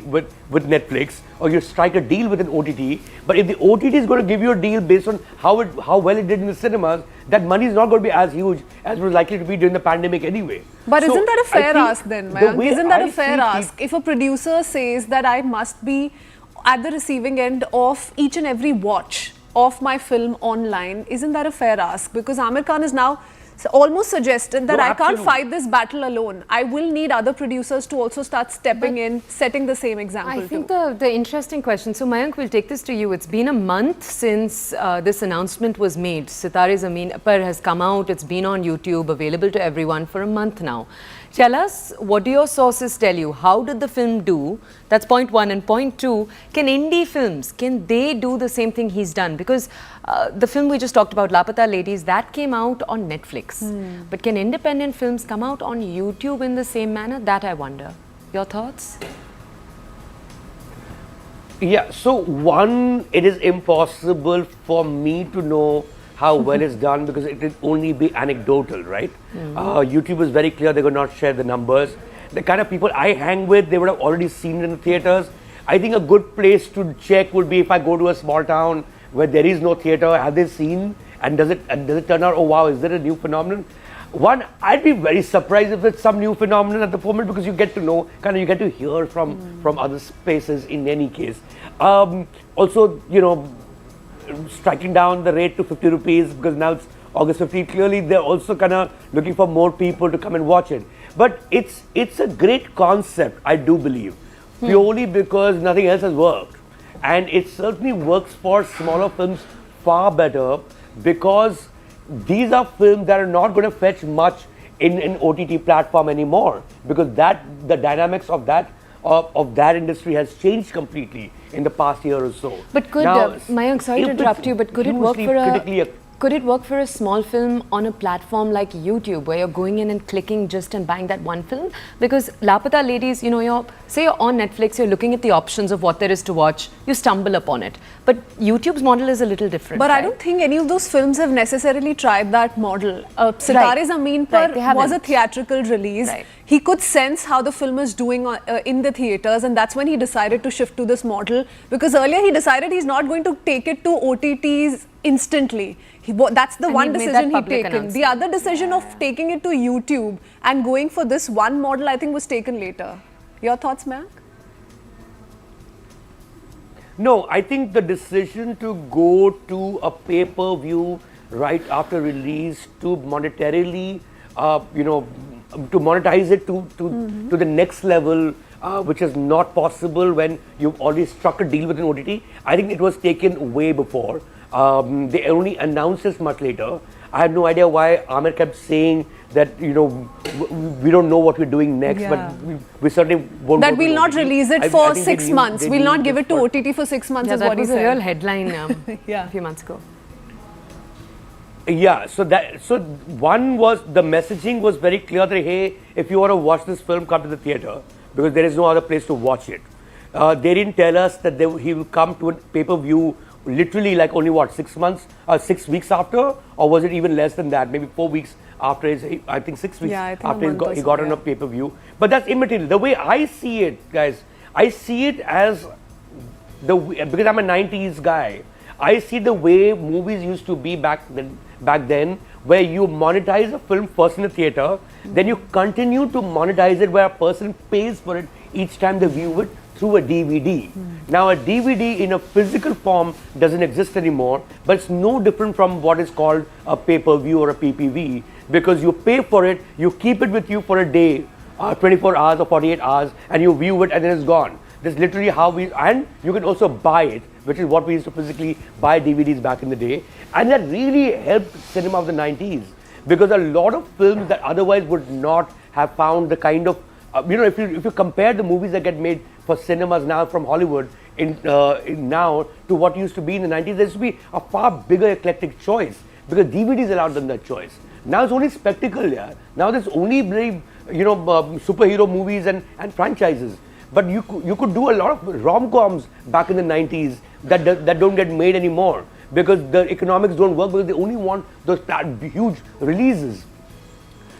with Netflix, or you strike a deal with an OTT. But if the OTT is going to give you a deal based on how well it did in the cinemas, that money is not going to be as huge as it was likely to be during the pandemic anyway. But isn't that a fair ask then, Mayank? Isn't that a fair ask? If a producer says that I must be at the receiving end of each and every watch of my film online, isn't that a fair ask? Because Aamir Khan is now almost suggested that I can't fight this battle alone. I will need other producers to also start stepping in, setting the same example. I think the interesting question, so Mayank, we'll take this to you. It's been a month since this announcement was made. Sitare Zameen Par has come out, it's been on YouTube, available to everyone for a month now. Tell us, what do your sources tell you? How did the film do? That's point one. And point two, can indie films, can they do the same thing he's done? Because the film we just talked about, Lapata Ladies, that came out on Netflix. But can independent films come out on YouTube in the same manner? That I wonder. Your thoughts? Yeah, so one, it is impossible for me to know how well it's done because it will only be anecdotal, right? YouTube is very clear, they will not share the numbers. The kind of people I hang with, they would have already seen it in the theatres. I think a good place to check would be if I go to a small town where there is no theatre, have they seen, and does it turn out, oh wow, is there a new phenomenon? One, I'd be very surprised if it's some new phenomenon at the moment because you get to know, you get to hear from other spaces in any case. Also, you know, striking down the rate to 50 rupees because now it's August 15th. Clearly, they're also kind of looking for more people to come and watch it. But it's a great concept, I do believe, purely because nothing else has worked. And it certainly works for smaller films far better because these are films that are not going to fetch much in an OTT platform anymore because the dynamics of that industry has changed completely in the past year or so. But could, Mayank, sorry to interrupt you, but could it work for a small film on a platform like YouTube where you're going in and clicking just and buying that one film? Because Lapata Ladies, you know, say you're on Netflix, you're looking at the options of what there is to watch, you stumble upon it. But YouTube's model is a little different. But right? I don't think any of those films have necessarily tried that model. Sitare Zameen Par was a theatrical release. Right. He could sense how the film is doing in the theatres, and that's when he decided to shift to this model. Because earlier he decided he's not going to take it to OTTs instantly. That's the one decision he'd taken. The other decision of taking it to YouTube and going for this one model, I think, was taken later. Your thoughts, Mayank? No, I think the decision to go to a pay-per-view right after release to monetarily, to monetize it to the next level, which is not possible when you've already struck a deal with an OTT. I think it was taken way before. They only announced this much later. I have no idea why Aamir kept saying that, you know, we don't know what we're doing next, but we certainly won't. That we'll not release it for 6 months. We'll not give it to OTT for 6 months, is what he said. That was a real headline a few months ago. Yeah, so one was, the messaging was very clear that, hey, if you want to watch this film, come to the theatre because there is no other place to watch it. They didn't tell us that he will come to a pay-per-view literally like only what, 6 months, 6 weeks after, or was it even less than that? Maybe 4 weeks after I think 6 weeks after he got on a pay-per-view. But that's immaterial. The way I see it, guys, I see it as because I'm a 90s guy. I see the way movies used to be back then, where you monetize a film first in the theatre, then you continue to monetize it where a person pays for it each time they view it through a DVD. Now a DVD in a physical form doesn't exist anymore, but it's no different from what is called a pay-per-view or a PPV, because you pay for it, you keep it with you for a day, 24 hours or 48 hours, and you view it and then it's gone. That's literally how and you can also buy it, which is what we used to physically buy DVDs back in the day. And that really helped cinema of the 90s, because a lot of films that otherwise would not have found the kind of, if you compare the movies that get made for cinemas now from Hollywood now to what used to be in the 90s, there used to be a far bigger eclectic choice because DVDs allowed them that choice. Now it's only spectacle, yeah. Now there's only superhero movies and franchises. But you could do a lot of rom-coms back in the 90s that don't get made anymore because the economics don't work, because they only want those huge releases.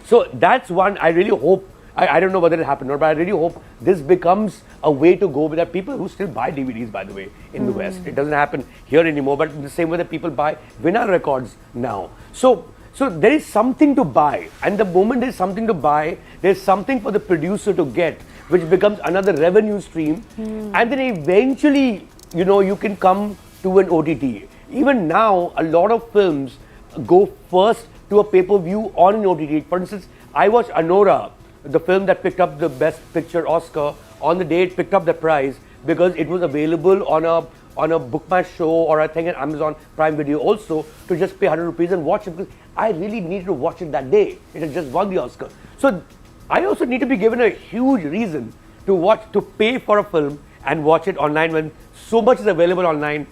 So that's one. I really hope I don't know whether it'll happen or not, but I really hope this becomes a way to go. But there are people who still buy DVDs, by the way, in the West. It doesn't happen here anymore, but in the same way that people buy vinyl records now. So there is something to buy, and the moment there's something to buy, there's something for the producer to get, which becomes another revenue stream, and then eventually, you can come to an OTT. Even now, a lot of films go first to a pay-per-view on an OTT. For instance, I watched Anora, the film that picked up the Best Picture Oscar, on the day it picked up the prize because it was available on a Book My Show or I think an Amazon Prime Video also, to just pay 100 rupees and watch it, because I really needed to watch it that day. It had just won the Oscar. So I also need to be given a huge reason to pay for a film and watch it online when so much is available online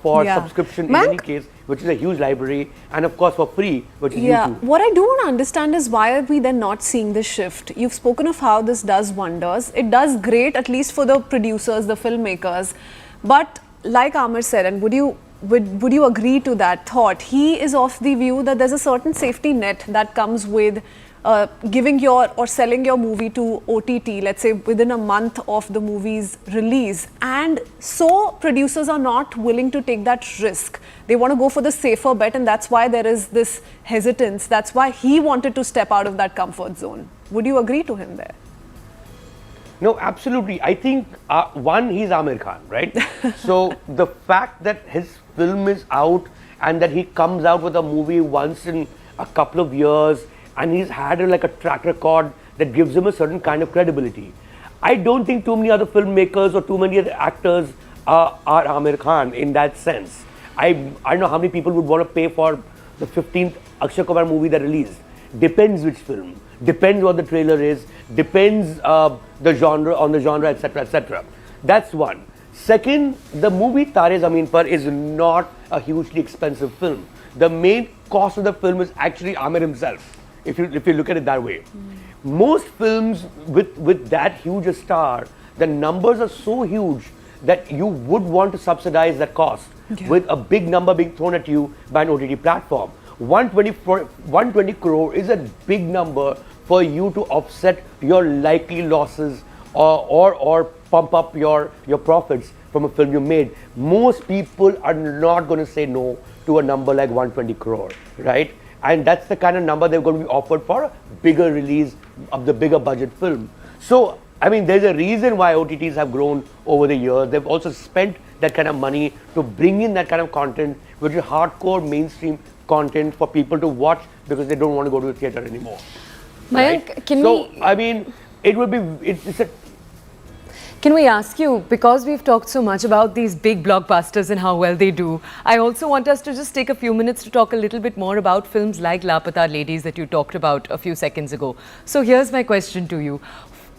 for subscription in any case, which is a huge library, and of course for free, which is YouTube. What I do want to understand is why are we then not seeing this shift? You've spoken of how this does wonders. It does great, at least for the producers, the filmmakers. But like Amar said, and would you agree to that thought? He is of the view that there's a certain safety net that comes with giving or selling your movie to OTT, let's say within a month of the movie's release. And so producers are not willing to take that risk. They want to go for the safer bet, and that's why there is this hesitance. That's why he wanted to step out of that comfort zone. Would you agree to him there? No, absolutely. I think, one, he's Amir Khan, right? So the fact that his film is out and that he comes out with a movie once in a couple of years, and he's had a track record that gives him a certain kind of credibility. I don't think too many other filmmakers or too many other actors are Amir Khan in that sense. I don't know how many people would want to pay for the 15th Akshay Kumar movie that released. Depends which film, depends what the trailer is, depends the genre, etc., etc. That's one. Second, the movie Tare Zameen Par is not a hugely expensive film. The main cost of the film is actually Amir himself, if you look at it that way. Most films with that huge a star, the numbers are so huge that you would want to subsidize that cost with a big number being thrown at you by an OTT platform. 120 crore is a big number for you to offset your likely losses or pump up your profits from a film you made. Most people are not going to say no to a number like 120 crore, right? And that's the kind of number they're going to be offered for a bigger release of the bigger budget film. So, I mean, there's a reason why OTTs have grown over the years. They've also spent that kind of money to bring in that kind of content, which is hardcore mainstream content for people to watch because they don't want to go to the theater anymore. Mayank, right? I mean, it would be, Can we ask you, because we've talked so much about these big blockbusters and how well they do, I also want us to just take a few minutes to talk a little bit more about films like Lapata Ladies that you talked about a few seconds ago. So here's my question to you.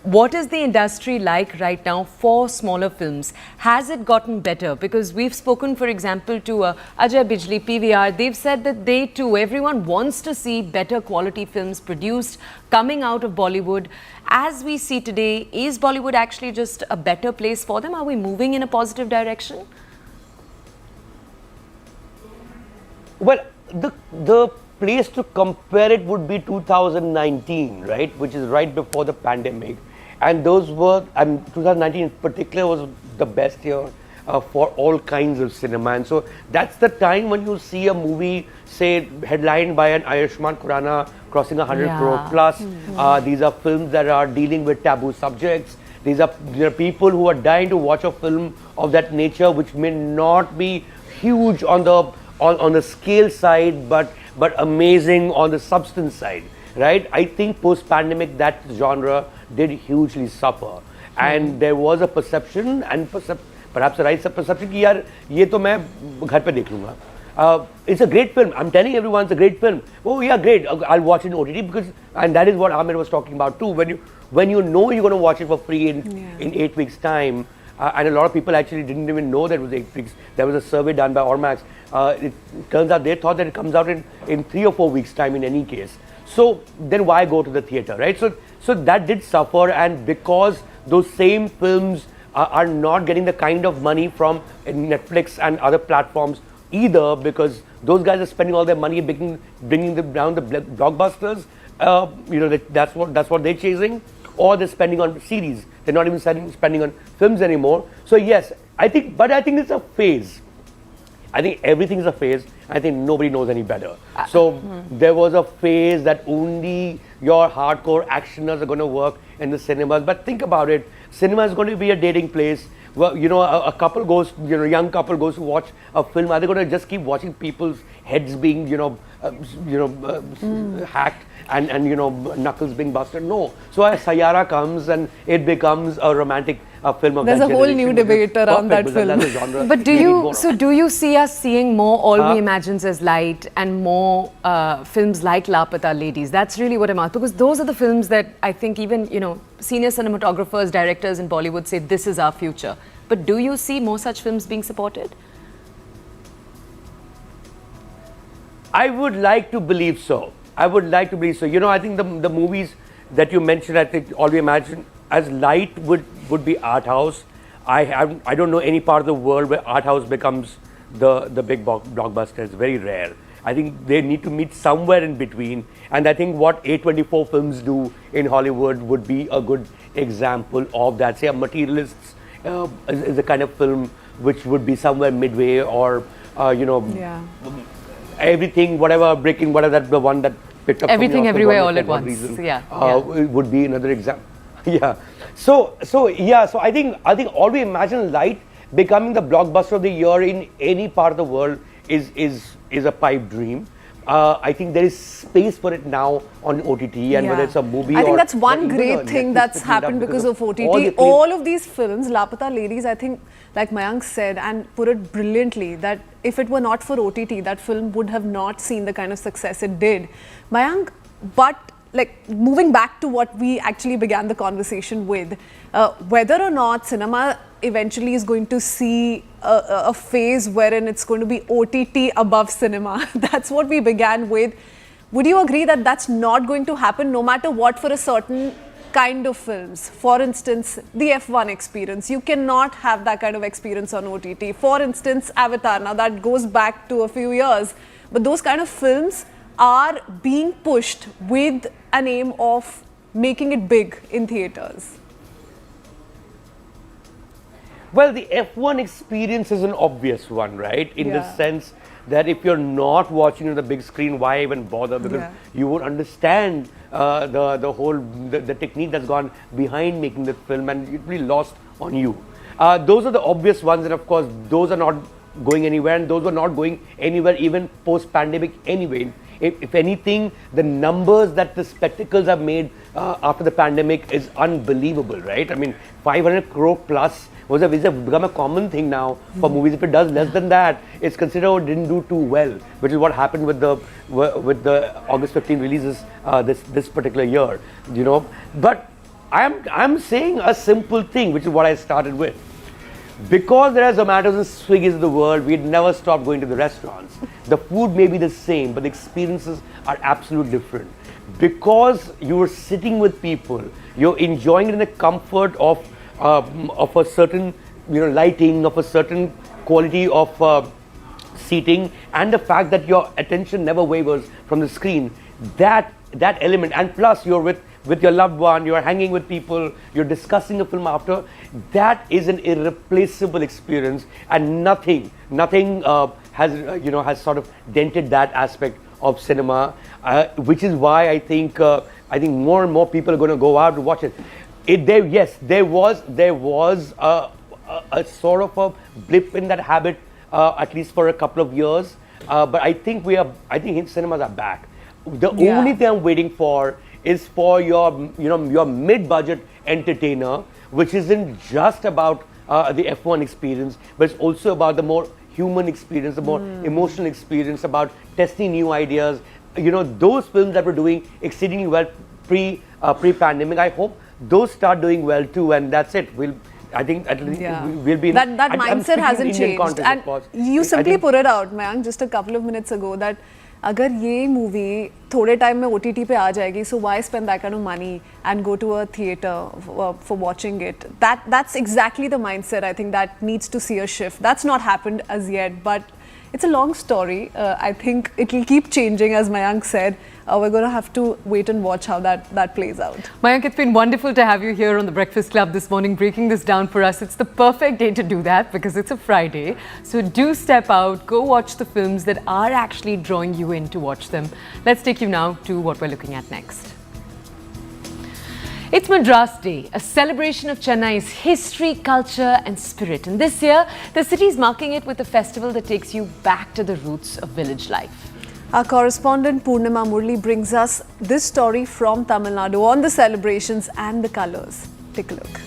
What is the industry like right now for smaller films? Has it gotten better? Because we've spoken, for example, to Ajay Bijli, PVR. They've said that they too, everyone wants to see better quality films produced, coming out of Bollywood. As we see today, is Bollywood actually just a better place for them? Are we moving in a positive direction? Well, the place to compare it would be 2019, right? Which is right before the pandemic. And those were, 2019 in particular was the best year for all kinds of cinema. And so that's the time when you see a movie, say, headlined by an Ayushmann Khurrana crossing 100 crore plus. These are films that are dealing with taboo subjects. There are people who are dying to watch a film of that nature, which may not be huge on the scale side, but amazing on the substance side, right? I think post-pandemic that genre did hugely suffer, and there was a perception and perhaps a right perception कि यार ये तो मैं घर पे देख लूँगा. It's a great film. I'm telling everyone it's a great film. Oh yeah, great. I'll watch it in OTT and that is what Amir was talking about too. When you know you're going to watch it for free in 8 weeks time, and a lot of people actually didn't even know that it was 8 weeks. There was a survey done by Ormax. It turns out they thought that it comes out in 3 or 4 weeks time in any case. So then why go to the theater, right? So that did suffer, and because those same films are not getting the kind of money from Netflix and other platforms either, because those guys are spending all their money bringing down the blockbusters. That's what they're chasing. or they're spending on series. They're not even spending on films anymore. So yes, I think it's a phase. I think everything is a phase. I think nobody knows any better. So there was a phase that only your hardcore actioners are going to work in the cinemas. But think about it, cinema is going to be a dating place. Well, you know, a couple goes, you know, young couple goes to watch a film. Are they going to just keep watching people's heads being, hacked and knuckles being busted? No. So a Sayara comes and it becomes a romantic film of There's that a whole new debate around that film. But do you see us seeing more All We Imagines as Light and more films like Lapata Ladies? That's really what I'm asking, because those are the films that I think even, senior cinematographers, directors in Bollywood say this is our future. But do you see more such films being supported? I would like to believe so. I think the movies that you mentioned, I think All We Imagine as Light would be art house. I don't know any part of the world where art house becomes the big blockbuster. It's very rare. I think they need to meet somewhere in between, and I think what A24 films do in Hollywood would be a good example of that. Say, a Materialists is a kind of film which would be somewhere midway, or everything, whatever, breaking, whatever, that the one that picked up Everything Everywhere All at Once. It would be another example. Yeah. So I think All We Imagine Light becoming the blockbuster of the year in any part of the world is a pipe dream. I think there is space for it now on OTT, and whether it's a movie, I think that's one great thing that's happened because of OTT. All of these films, Lapata Ladies, I think, like Mayank said and put it brilliantly, that if it were not for OTT, that film would have not seen the kind of success it did. Mayank, but like moving back to what we actually began the conversation with, whether or not cinema eventually is going to see a phase wherein it's going to be OTT above cinema. That's what we began with. Would you agree that that's not going to happen no matter what for a certain kind of films? For instance, the F1 experience. You cannot have that kind of experience on OTT. For instance, Avatar. Now that goes back to a few years. But those kind of films are being pushed with an aim of making it big in theatres. Well, the F1 experience is an obvious one, right? In the sense that if you're not watching on the big screen, why even bother? Because you would understand the whole the technique that's gone behind making the film, and it'd be lost on you. Those are the obvious ones, and of course, those are not going anywhere, and those were not going anywhere even post-pandemic anyway. If anything, the numbers that the spectacles have made after the pandemic is unbelievable, right? I mean, 500 crore plus has become a common thing now for movies. If it does less than that, it's considered it didn't do too well, which is what happened with the August 15 releases this particular year, But I'm saying a simple thing, which is what I started with. Because there are Zomatos and Swiggies in the world, we'd never stop going to the restaurants. The food may be the same, but the experiences are absolutely different. Because you're sitting with people, you're enjoying it in the comfort of a certain lighting, of a certain quality of seating, and the fact that your attention never wavers from the screen. That element, and plus you're with your loved one, you're hanging with people, you're discussing a film after, that is an irreplaceable experience, and nothing has sort of dented that aspect of cinema, which is why I think more and more people are going to go out to watch it. There was a sort of a blip in that habit, at least for a couple of years, but I think cinemas are back. The only thing I'm waiting for is for your mid-budget entertainer, which isn't just about the F1 experience, but it's also about the more human experience, the more emotional experience, about testing new ideas. Those films that were doing exceedingly well pre-pandemic, I hope those start doing well too, and that's it. I think at least we'll be that mindset hasn't changed. And you simply put it out, Mayank, just a couple of minutes ago, that अगर ये movie थोड़े time में OTT पे आ जाएगी, so why spend that kind of money and go to a theatre for watching it? That's exactly the mindset I think that needs to see a shift. That's not happened as yet, but It's a long story. I think it will keep changing, as Mayank said. We're going to have to wait and watch how that plays out. Mayank, it's been wonderful to have you here on the Breakfast Club this morning, breaking this down for us. It's the perfect day to do that because it's a Friday. So do step out, go watch the films that are actually drawing you in to watch them. Let's take you now to what we're looking at next. It's Madras Day, a celebration of Chennai's history, culture and spirit. And this year, the city is marking it with a festival that takes you back to the roots of village life. Our correspondent Purnima Murli brings us this story from Tamil Nadu on the celebrations and the colours. Take a look.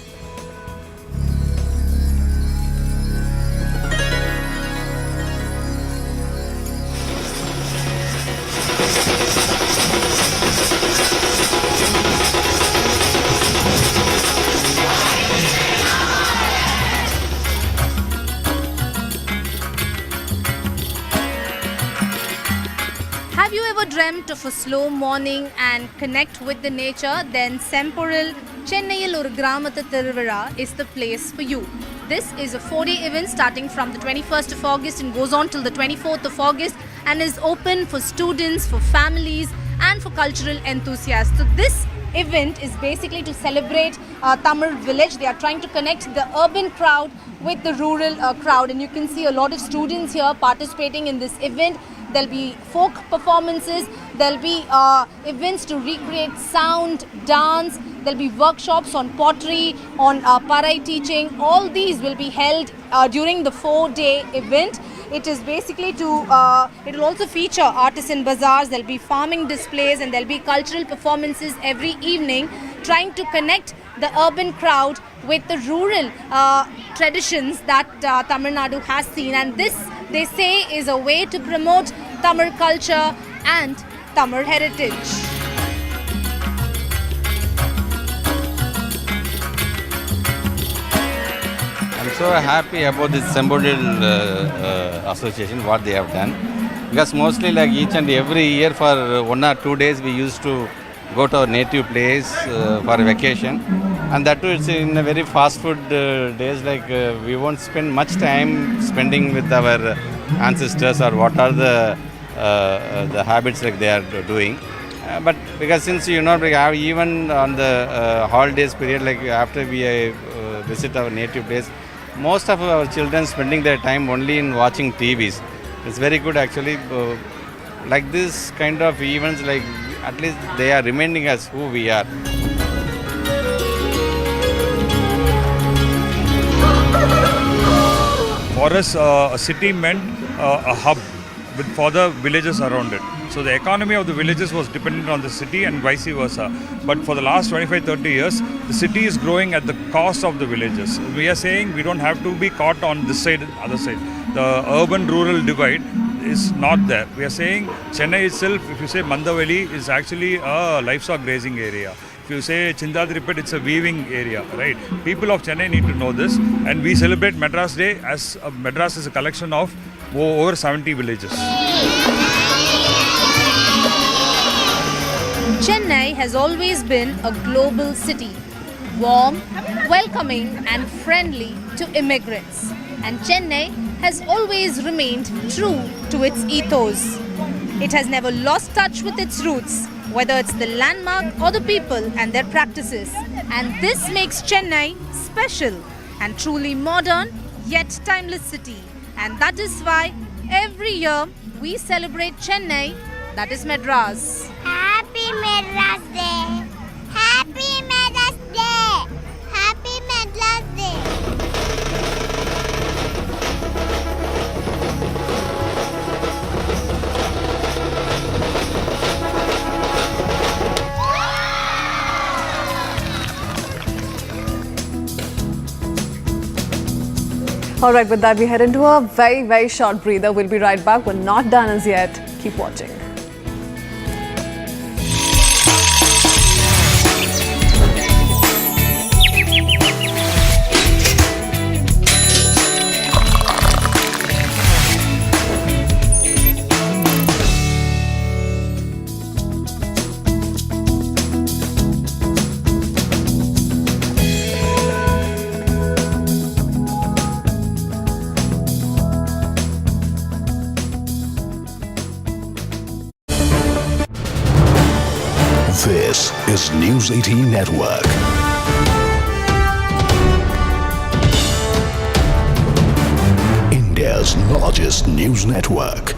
Have you ever dreamt of a slow morning and connect with the nature? Then Semporil Chennaiil Oru Gramathu Thiruvizha is the place for you. This is a 4-day event starting from the 21st of August and goes on till the 24th of August and is open for students, for families and for cultural enthusiasts. So this event is basically to celebrate Tamil village. They are trying to connect the urban crowd with the rural crowd, and you can see a lot of students here participating in this event. There'll be folk performances, there'll be events to recreate sound, dance, there'll be workshops on pottery, on parai teaching. All these will be held during the 4-day event. It is basically it will also feature artisan bazaars, there'll be farming displays and there'll be cultural performances every evening, trying to connect the urban crowd with the rural traditions that Tamil Nadu has seen. And this, they say, is a way to promote Tamil culture and Tamil heritage. I'm so happy about this Semporil association, what they have done. Because mostly like each and every year for 1 or 2 days we used to go to our native place for vacation. And that too it's in a very fast food days, like we won't spend much time spending with our ancestors or what are the habits like they are doing. But because since like, even on the holidays period, like after we visit our native place, most of our children spending their time only in watching TVs. It's very good actually. Like this kind of events, like at least they are reminding us who we are. For us, a city meant a hub for the villages around it. So the economy of the villages was dependent on the city and vice versa. But for the last 25-30 years, the city is growing at the cost of the villages. We are saying we don't have to be caught on this side and other side. The urban-rural divide is not there. We are saying Chennai itself, if you say Mandavali, is actually a livestock grazing area. If you say Chindadripet, it's a weaving area, right? People of Chennai need to know this, and we celebrate Madras Day as Madras is a collection of over 70 villages. Chennai has always been a global city, warm, welcoming and friendly to immigrants. And Chennai has always remained true to its ethos. It has never lost touch with its roots, whether it's the landmark or the people and their practices. And this makes Chennai special and truly modern yet timeless city. And that is why every year we celebrate Chennai, that is Madras. Happy Madras Day! Happy Madras Day! Happy Madras Day! All right, with that, we head into a very, very short breather. We'll be right back. We're not done as yet. Keep watching. largest News 18 network. India's largest news network.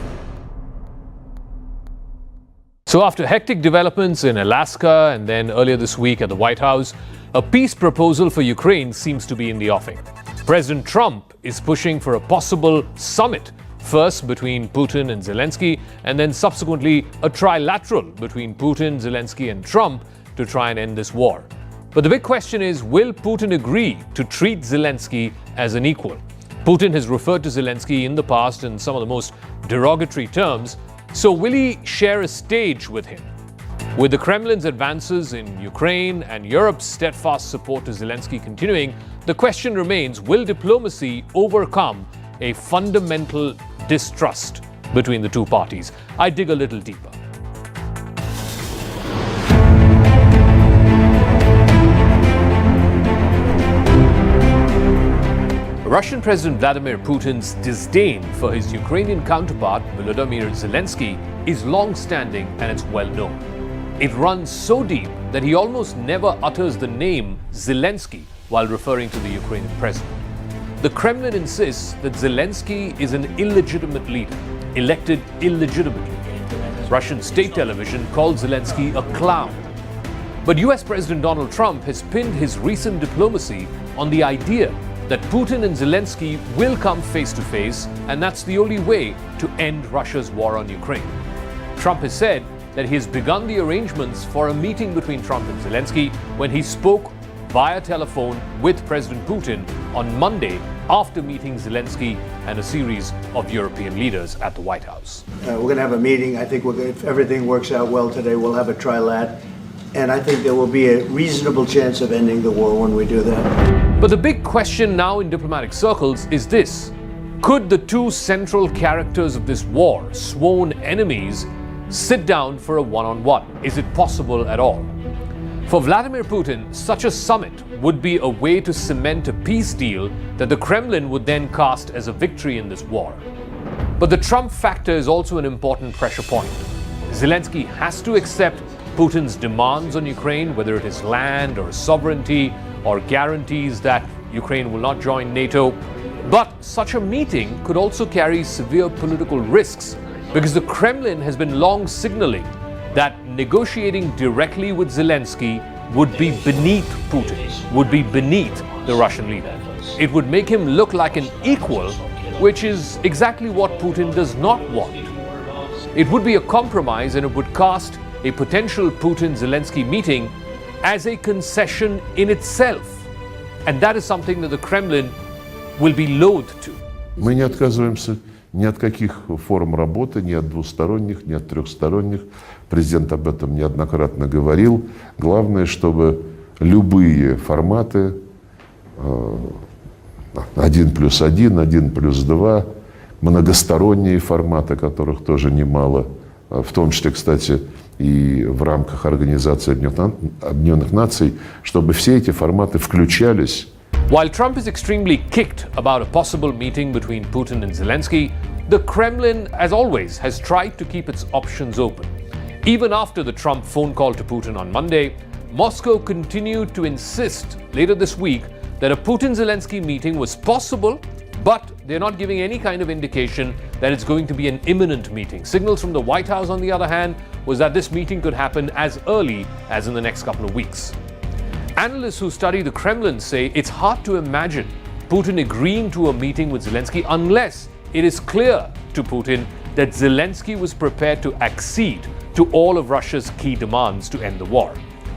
So after hectic developments in Alaska and then earlier this week at the White House, a peace proposal for Ukraine seems to be in the offing. President Trump is pushing for a possible summit, first between Putin and Zelensky, and then subsequently a trilateral between Putin, Zelensky and Trump to try and end this war. But the big question is, will Putin agree to treat Zelensky as an equal? Putin has referred to Zelensky in the past in some of the most derogatory terms. So will he share a stage with him? With the Kremlin's advances in Ukraine and Europe's steadfast support to Zelensky continuing, the question remains, will diplomacy overcome a fundamental distrust between the two parties? I dig a little deeper. Russian President Vladimir Putin's disdain for his Ukrainian counterpart Volodymyr Zelensky is long-standing and it's well known. It runs so deep that he almost never utters the name Zelensky while referring to the Ukrainian president. The Kremlin insists that Zelensky is an illegitimate leader, elected illegitimately. Russian state television called Zelensky a clown. But US President Donald Trump has pinned his recent diplomacy on the idea that Putin and Zelensky will come face to face, and that's the only way to end Russia's war on Ukraine. Trump has said that he has begun the arrangements for a meeting between Trump and Zelensky when he spoke via telephone with President Putin on Monday after meeting Zelensky and a series of European leaders at the White House. We're going to have a meeting. I think if everything works out well today, we'll have a trilat. And I think there will be a reasonable chance of ending the war when we do that. But the big question now in diplomatic circles is this: could the two central characters of this war, sworn enemies, sit down for a one-on-one? Is it possible at all? For Vladimir Putin, such a summit would be a way to cement a peace deal that the Kremlin would then cast as a victory in this war. But the Trump factor is also an important pressure point. Zelensky has to accept Putin's demands on Ukraine, whether it is land or sovereignty or guarantees that Ukraine will not join NATO. But such a meeting could also carry severe political risks because the Kremlin has been long signaling that negotiating directly with Zelensky would be beneath Putin, would be beneath the Russian leader. It would make him look like an equal, which is exactly what Putin does not want. It would be a compromise, and it would cast a potential Putin-Zelensky meeting as a concession in itself. And that is something that the Kremlin will be loath to. Мы не отказываемся ни от каких форм работы, ни от двусторонних, ни от трехсторонних. Президент об этом неоднократно говорил. Главное, чтобы любые форматы 1+1, 1+2, многосторонние форматы, которых тоже немало, в том числе, кстати, и в рамках Организации Объединенных Наций, чтобы все эти форматы включались. While Trump is extremely kicked about a possible meeting between Putin and Zelensky, the Kremlin, as always, has tried to keep its options open. Even after the Trump phone call to Putin on Monday, Moscow continued to insist later this week that a Putin-Zelensky meeting was possible, but they're not giving any kind of indication that it's going to be an imminent meeting. Signals from the White House, on the other hand, was that this meeting could happen as early as in the next couple of weeks. Analysts who study the Kremlin say it's hard to imagine Putin agreeing to a meeting with Zelensky unless it is clear to Putin that Zelensky was prepared to accede to all of Russia's key demands to end the war.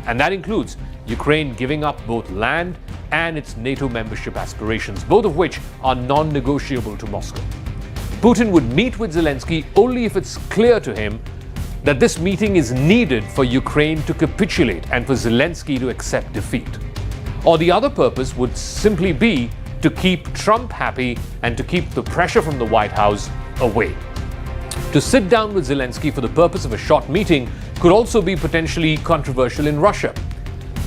And that includes Ukraine giving up both land and its NATO membership aspirations, both of which are non-negotiable to Moscow. Putin would meet with Zelensky only if it's clear to him that this meeting is needed for Ukraine to capitulate and for Zelensky to accept defeat. Or the other purpose would simply be to keep Trump happy and to keep the pressure from the White House away. To sit down with Zelensky for the purpose of a short meeting could also be potentially controversial in Russia.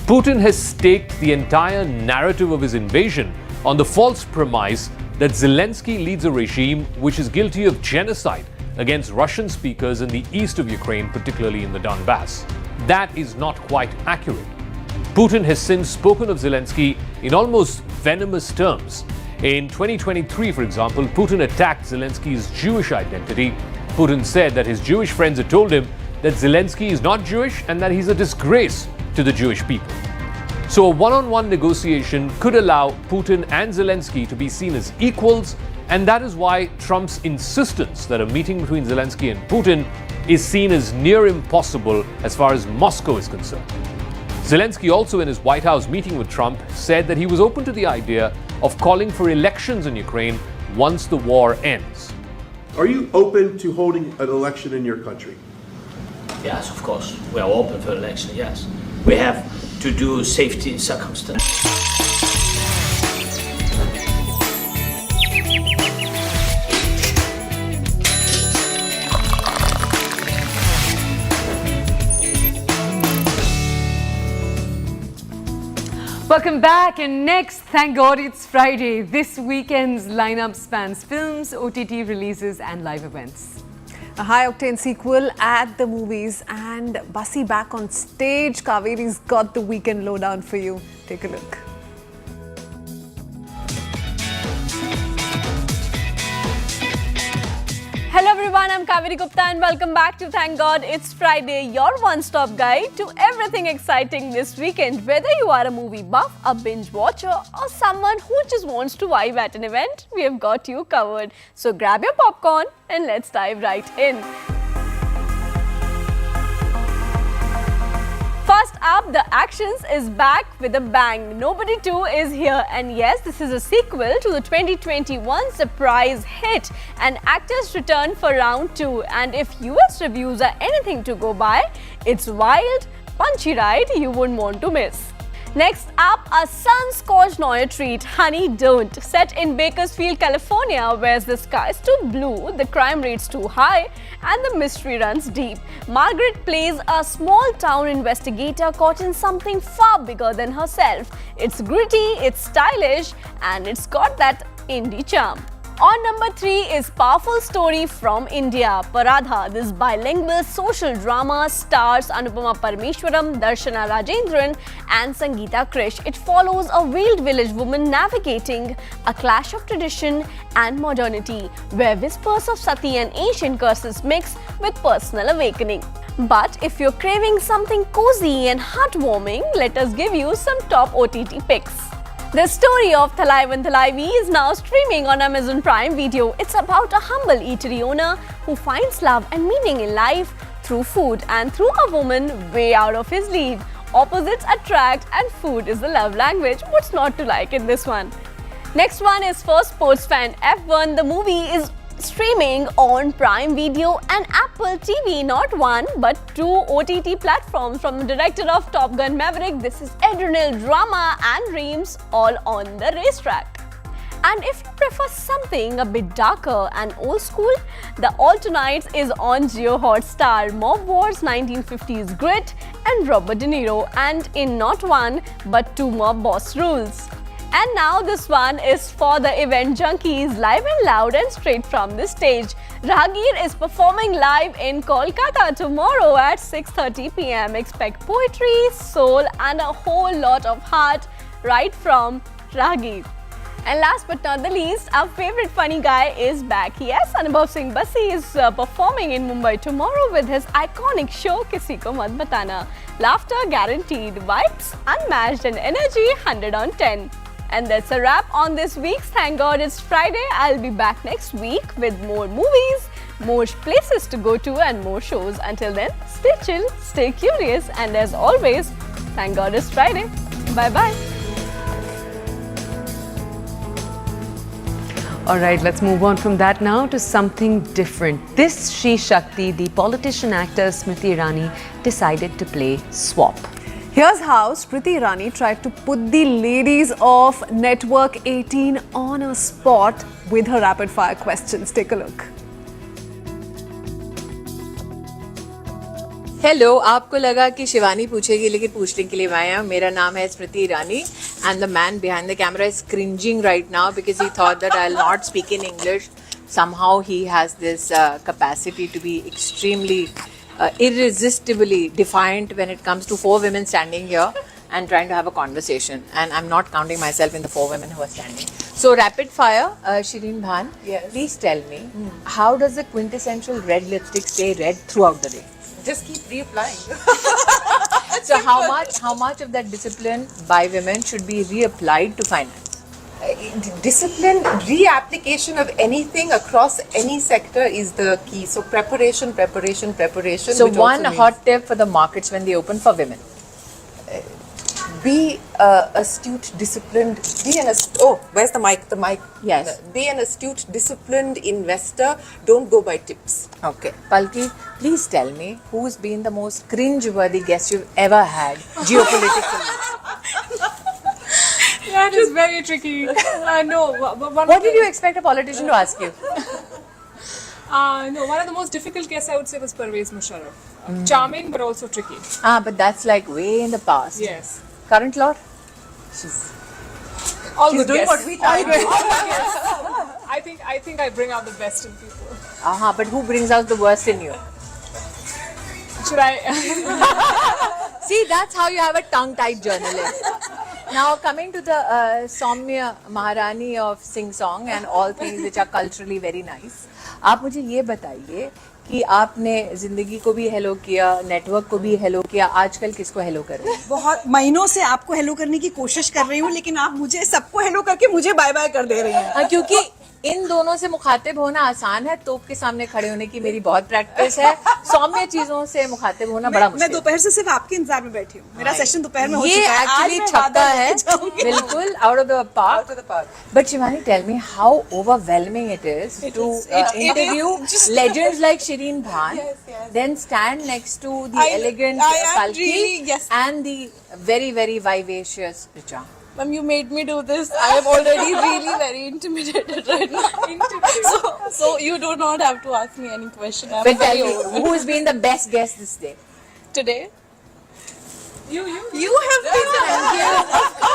Putin has staked the entire narrative of his invasion on the false premise that Zelensky leads a regime which is guilty of genocide against Russian speakers in the east of Ukraine, particularly in the Donbass. that is not quite accurate. Putin has since spoken of Zelensky in almost venomous terms. In 2023, for example, Putin attacked Zelensky's Jewish identity. Putin said that his Jewish friends had told him that Zelensky is not Jewish and that he's a disgrace to the Jewish people. So a one-on-one negotiation could allow Putin and Zelensky to be seen as equals, and that is why Trump's insistence that a meeting between Zelensky and Putin is seen as near impossible as far as Moscow is concerned. Zelensky also, in his White House meeting with Trump, said that he was open to the idea of calling for elections in Ukraine once the war ends. Are you open to holding an election in your country? Yes, of course. We are open for election, yes. We have to do safety circumstances. Welcome back, and next, thank God it's Friday. This weekend's lineup spans films, OTT releases and live events. A high-octane sequel at the movies and Basi back on stage. Kaveri's got the weekend lowdown for you. Take a look. Hello everyone, I'm Kaveri Gupta and welcome back to Thank God It's Friday, your one-stop guide to everything exciting this weekend. Whether you are a movie buff, a binge watcher or someone who just wants to vibe at an event, we have got you covered. So grab your popcorn and let's dive right in. First up, the actions is back with a bang. Nobody 2 is here, and yes, this is a sequel to the 2021 surprise hit, and actors return for round 2. And if US reviews are anything to go by, it's wild, punchy ride you wouldn't want to miss. Next up, a sun-scorched Noir treat, Honey Don't. Set in Bakersfield, California, where the sky's too blue, the crime rate's too high, and the mystery runs deep. Margaret plays a small-town investigator caught in something far bigger than herself. It's gritty, it's stylish, and it's got that indie charm. On number 3 is powerful story from India, Paradha. This bilingual social drama stars Anupama Parmeshwaram, Darshana Rajendran and Sangeeta Krish. It follows a veiled village woman navigating a clash of tradition and modernity, where whispers of Sati and ancient curses mix with personal awakening. But if you're craving something cozy and heartwarming, let us give you some top OTT picks. The story of Thalaivan Thalaivi is now streaming on Amazon Prime Video. It's about a humble eatery owner who finds love and meaning in life through food and through a woman way out of his league. Opposites attract and food is the love language. What's not to like in this one? Next one is for sports fan F1. The movie is streaming on Prime Video and Apple TV, not one but 2 OTT platforms. From the director of Top Gun Maverick, this is adrenal drama and dreams all on the racetrack. And if you prefer something a bit darker and old school, The Alternates is on Jio Hotstar. Mob Wars, 1950s grit and Robert De Niro, and in not one but 2 more boss rules. And now this one is for the event junkies, live and loud and straight from the stage. Rahagir is performing live in Kolkata tomorrow at 6:30 p.m. Expect poetry, soul and a whole lot of heart right from Rahagir. And last but not the least, our favorite funny guy is back. Yes, Anubhav Singh Basi is performing in Mumbai tomorrow with his iconic show Kisi Ko Mat Batana. Laughter guaranteed, vibes unmatched and energy 100 on 10. And that's a wrap on this week's Thank God It's Friday. I'll be back next week with more movies, more places to go to and more shows. Until then, stay chill, stay curious, and as always, thank God it's Friday. Bye-bye. Alright, let's move on from that now to something different. This Shri Shakti, the politician actor Smriti Irani, decided to play swap. Here's how Smriti Irani tried to put the ladies of Network 18 on a spot with her rapid-fire questions. Take a look. Hello, आपको लगा कि शिवानी पूछेगी लेकिन पूछने के लिए मैं आया हूँ. मेरा नाम है Smriti Irani and the man behind the camera is cringing right now because he thought that I will not speak in English. Somehow he has this capacity to be extremely irresistibly defiant when it comes to 4 women standing here and trying to have a conversation. And I'm not counting myself in the 4 women who are standing. So rapid fire, Shireen Bhan, yes. Please tell me, how does the quintessential red lipstick stay red throughout the day? Just keep reapplying. So how much of that discipline by women should be reapplied to finance? Discipline, reapplication of anything across any sector is the key. So preparation. So one hot tip for the markets when they open for women. Be astute, disciplined. Where's the mic? The mic. Yes. Be an astute, disciplined investor. Don't go by tips. Okay. Palki, please tell me who's been the most cringe-worthy guest you've ever had geopolitically? That is very tricky. No. What did you expect a politician to ask you? No, one of the most difficult guests I would say was Pervez Musharraf. Charming but also tricky. But that's like way in the past. Yes. Current Lord? All She's good doing guests. what we tried. I think I bring out the best in people. But who brings out the worst in you? Should I? See, that's how you have a tongue-tied journalist. Now, coming to the Soumya Maharani of Sing Song and all things which are culturally very nice. आप मुझे ये बताइए कि आपने जिंदगी को भी hello किया, नेटवर्क को भी हेलो किया, आजकल किसको हेलो कर रहे हैं? बहुत महीनों से आपको हेलो करने की कोशिश कर रही हूँ, लेकिन आप मुझे सबको हेलो करके मुझे बाय बाय कर दे रही हैं। क्योंकि इन दोनों से मुखातिब होना आसान है, तोप के सामने खड़े होने की मेरी बहुत प्रैक्टिस है। सौम्य चीजों से मुखातिब होना बड़ा मुश्किल। मैं दोपहर से सिर्फ आपके इंतजार में बैठी हूँ। मेरा सेशन दोपहर में हो चुका है। ये एक्चुअली छक्का है, बिल्कुल out of the park. But Shivani, tell me how overwhelming it is to interview legends like Shireen Bhan, then stand next to the elegant Palki and the very, very vivacious Richa. Ma'am, you made me do this. I am already really very intimidated right now. So you do not have to ask me any question. But tell me, who has been the best guest this day? Today? You have been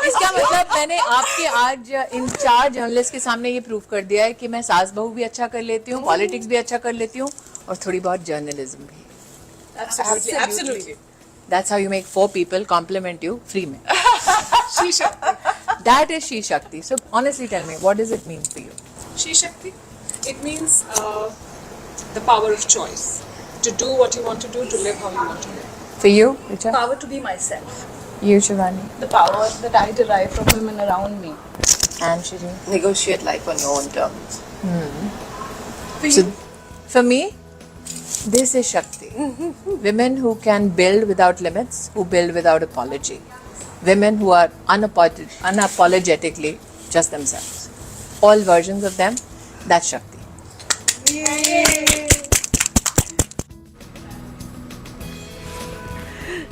इसका मतलब मैंने आपके आज in charge journalist के सामने ये prove कर दिया है कि मैं सास बहू भी अच्छा कर लेती हूँ, पॉलिटिक्स भी अच्छा कर लेती हूँ और थोड़ी बहुत जर्नलिज्म भी. Absolutely. That's how you make 4 people compliment you free में. She Shakti. That is She Shakti. So honestly tell me, what does it mean for you? She Shakti. It means the power of choice. To do what you want to do, to live how you want to live. For you, Richa? Power to be myself. You, Shivani? The power that I derive from women around me. And Shireen? Negotiate life on your own terms. For me, this is Shakti. Women who can build without limits, who build without apology. Women who are unapologetically just themselves. All versions of them, that's Shakti. Yay!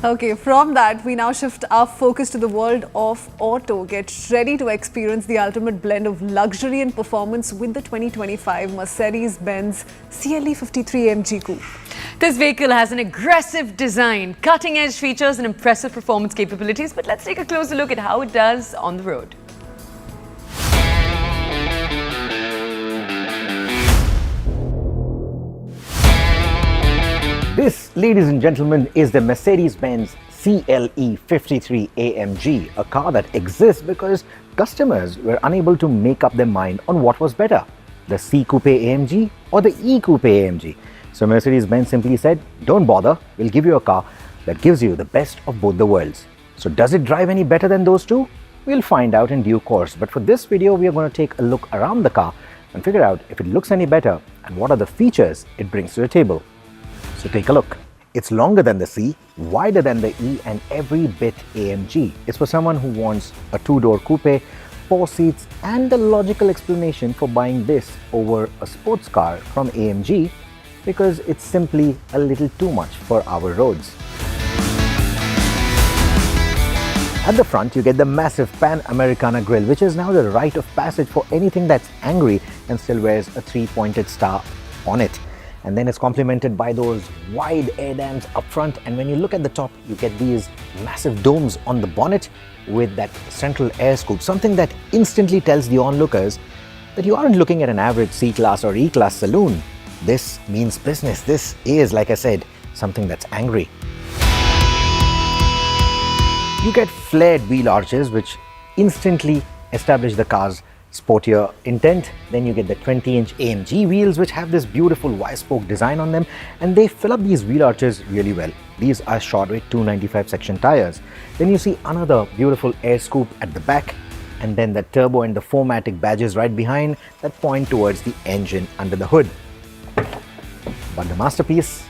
Okay, from that, we now shift our focus to the world of auto. Get ready to experience the ultimate blend of luxury and performance with the 2025 Mercedes-Benz CLE 53 AMG Coupe. This vehicle has an aggressive design, cutting-edge features and impressive performance capabilities. But let's take a closer look at how it does on the road. This, ladies and gentlemen, is the Mercedes-Benz CLE 53 AMG, a car that exists because customers were unable to make up their mind on what was better, the C Coupe AMG or the E Coupe AMG. So Mercedes-Benz simply said, don't bother, we'll give you a car that gives you the best of both the worlds. So does it drive any better than those two? We'll find out in due course. But for this video, we are going to take a look around the car and figure out if it looks any better and what are the features it brings to the table. So take a look. It's longer than the C, wider than the E and every bit AMG. It's for someone who wants a 2-door coupe, 4 seats and the logical explanation for buying this over a sports car from AMG because it's simply a little too much for our roads. At the front, you get the massive Pan Americana grille, which is now the rite of passage for anything that's angry and still wears a 3-pointed star on it. And then it's complemented by those wide air dams up front, and when you look at the top, you get these massive domes on the bonnet with that central air scoop, something that instantly tells the onlookers that you aren't looking at an average C-Class or E-Class saloon. This means business. This is, like I said, something that's angry. You get flared wheel arches which instantly establish the car's sportier intent. Then you get the 20-inch AMG wheels which have this beautiful Y-spoke design on them, and they fill up these wheel arches really well. These are shod with 295 section tires. Then you see another beautiful air scoop at the back, and then the turbo and the 4MATIC badges right behind that point towards the engine under the hood. But the masterpiece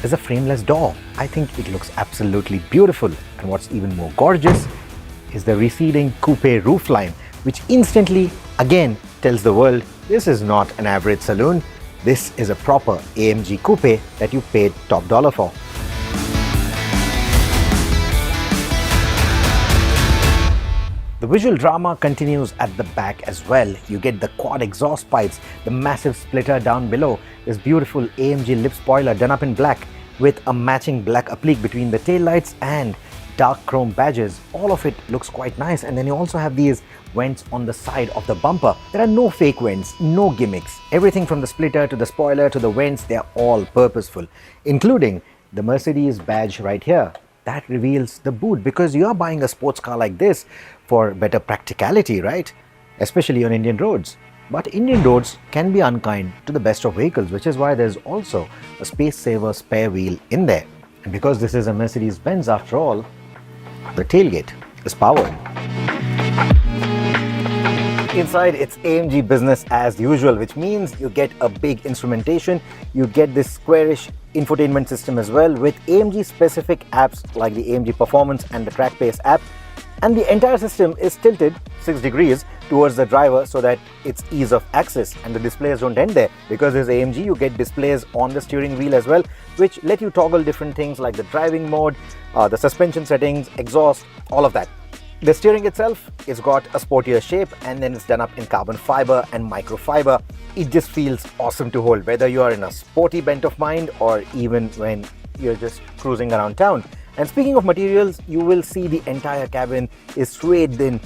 is a frameless door. I think it looks absolutely beautiful, and what's even more gorgeous is the receding coupe roofline, which instantly again tells the world this is not an average saloon. This is a proper AMG coupe that you paid top dollar for. The visual drama continues at the back as well. You get the quad exhaust pipes, the massive splitter down below, this beautiful AMG lip spoiler done up in black with a matching black applique between the tail lights and dark chrome badges. All of it looks quite nice, and then you also have these vents on the side of the bumper. There are no fake vents, no gimmicks. Everything from the splitter to the spoiler to the vents, they are all purposeful, including the Mercedes badge right here. That reveals the boot, because you are buying a sports car like this for better practicality, right? Especially on Indian roads. But Indian roads can be unkind to the best of vehicles, which is why there's also a space saver spare wheel in there. And because this is a Mercedes-Benz after all, the tailgate is powered. Inside, it's AMG business as usual, which means you get a big instrumentation, you get this squarish infotainment system as well with AMG specific apps like the AMG Performance and the Track Pace app, and the entire system is tilted 6 degrees towards the driver so that it's ease of access. And the displays don't end there, because there's AMG, you get displays on the steering wheel as well, which let you toggle different things like the driving mode, the suspension settings, exhaust, all of that. The steering itself is got a sportier shape, and then it's done up in carbon fiber and microfiber. It just feels awesome to hold, whether you are in a sporty bent of mind or even when you're just cruising around town. And speaking of materials, you will see the entire cabin is swathed in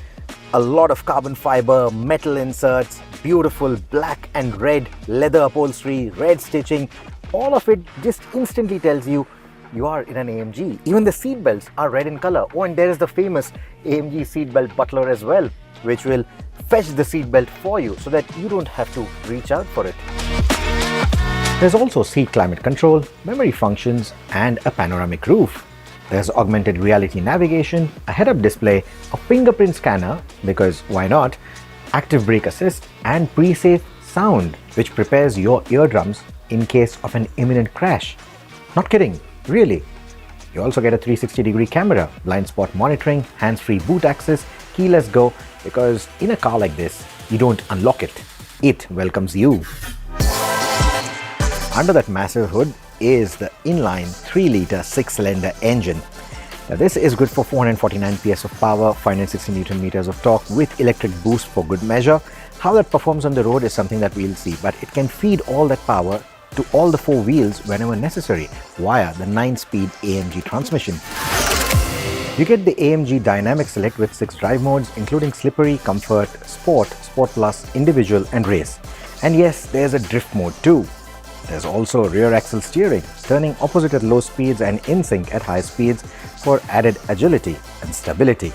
a lot of carbon fiber, metal inserts, beautiful black and red leather upholstery, red stitching. All of it just instantly tells you you are in an AMG. Even the seat belts are red in color. Oh, and there is the famous AMG seat belt butler as well, which will fetch the seat belt for you so that you don't have to reach out for it. There's also seat climate control, memory functions, and a panoramic roof. There's augmented reality navigation, a head-up display, a fingerprint scanner, because why not, active brake assist, and pre-safe sound, which prepares your eardrums in case of an imminent crash. Not kidding, really. You also get a 360-degree camera, blind spot monitoring, hands-free boot access, keyless go, because in a car like this, you don't unlock it. It welcomes you. Under that massive hood is the inline 3-litre 6-cylinder engine. Now this is good for 449 PS of power, 560 Newton meters of torque with electric boost for good measure. How that performs on the road is something that we'll see, but it can feed all that power to all the 4 wheels whenever necessary via the 9-speed AMG transmission. You get the AMG Dynamic Select with 6 drive modes, including Slippery, Comfort, Sport, Sport Plus, Individual and Race. And yes, there's a drift mode too. There's also rear axle steering, turning opposite at low speeds and in sync at high speeds for added agility and stability.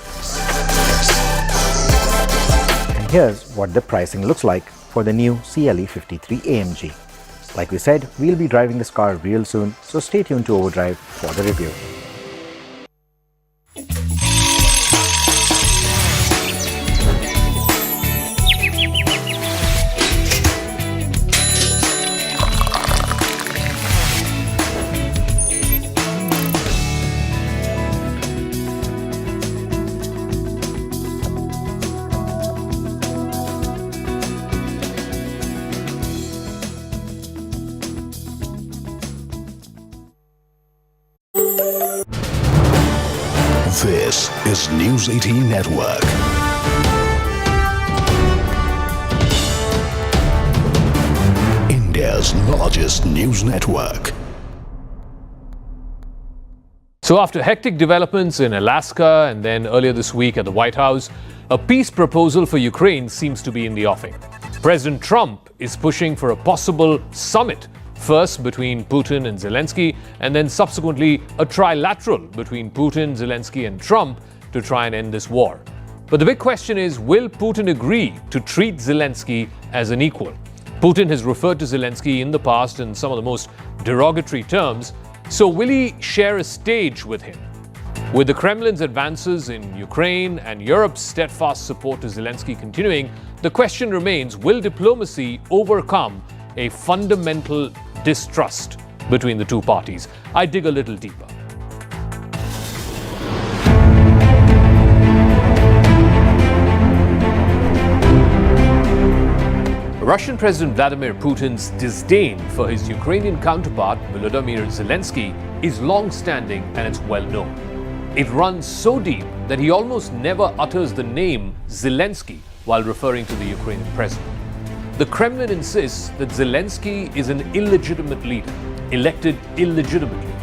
And here's what the pricing looks like for the new CLE 53 AMG. Like we said, we'll be driving this car real soon, so stay tuned to Overdrive for the review. This is News 18 Network. India's largest news network. So after hectic developments in Alaska and then earlier this week at the White House, a peace proposal for Ukraine seems to be in the offing. President Trump is pushing for a possible summit first between Putin and Zelensky, and then subsequently a trilateral between Putin, Zelensky and Trump to try and end this war. But the big question is, will Putin agree to treat Zelensky as an equal? Putin has referred to Zelensky in the past in some of the most derogatory terms, so will he share a stage with him? With the Kremlin's advances in Ukraine and Europe's steadfast support to Zelensky continuing, the question remains, will diplomacy overcome a fundamental distrust between the two parties? I dig a little deeper. Russian President Vladimir Putin's disdain for his Ukrainian counterpart Volodymyr Zelensky is long-standing and it's well known. It runs so deep that he almost never utters the name Zelensky while referring to the Ukrainian president. The Kremlin insists that Zelensky is an illegitimate leader, elected illegitimately.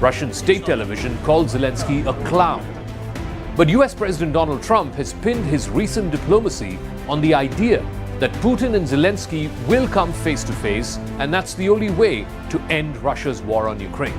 Russian state television called Zelensky a clown. But US President Donald Trump has pinned his recent diplomacy on the idea that Putin and Zelensky will come face to face, and that's the only way to end Russia's war on Ukraine.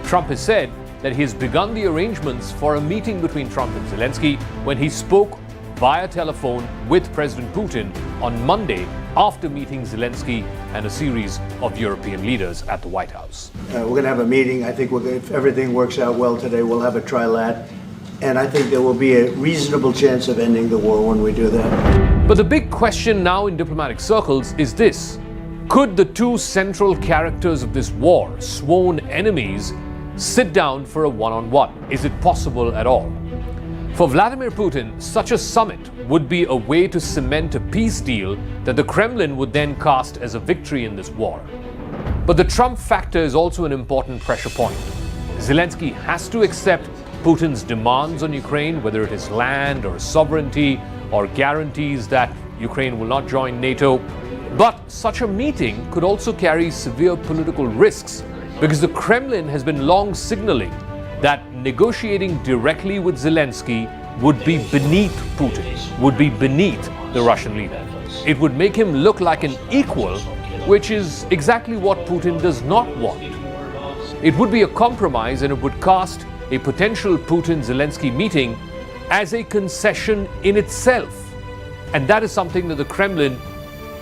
Trump has said that he has begun the arrangements for a meeting between Trump and Zelensky when he spoke via telephone with President Putin on Monday after meeting Zelensky and a series of European leaders at the White House. We're going to have a meeting. I think if everything works out well today, we'll have a trilat. And I think there will be a reasonable chance of ending the war when we do that. But the big question now in diplomatic circles is this: could the two central characters of this war, sworn enemies, sit down for a one-on-one? Is it possible at all? For Vladimir Putin, such a summit would be a way to cement a peace deal that the Kremlin would then cast as a victory in this war. But the Trump factor is also an important pressure point. Zelensky has to accept Putin's demands on Ukraine, whether it is land or sovereignty or guarantees that Ukraine will not join NATO. But such a meeting could also carry severe political risks, because the Kremlin has been long signaling that negotiating directly with Zelensky would be beneath Putin, would be beneath the Russian leader. It would make him look like an equal, which is exactly what Putin does not want. It would be a compromise, and it would cast a potential Putin-Zelensky meeting as a concession in itself. And that is something that the Kremlin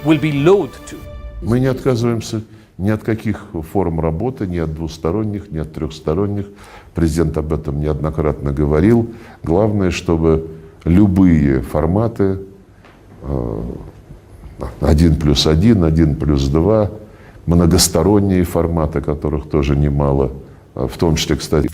will be loath to. Мы не отказываемся ни от каких форм работы, ни от двусторонних, ни от трехсторонних. Президент об этом неоднократно говорил. Главное, чтобы любые форматы 1+1, 1+2, многосторонние форматы, которых тоже немало, в том числе, кстати,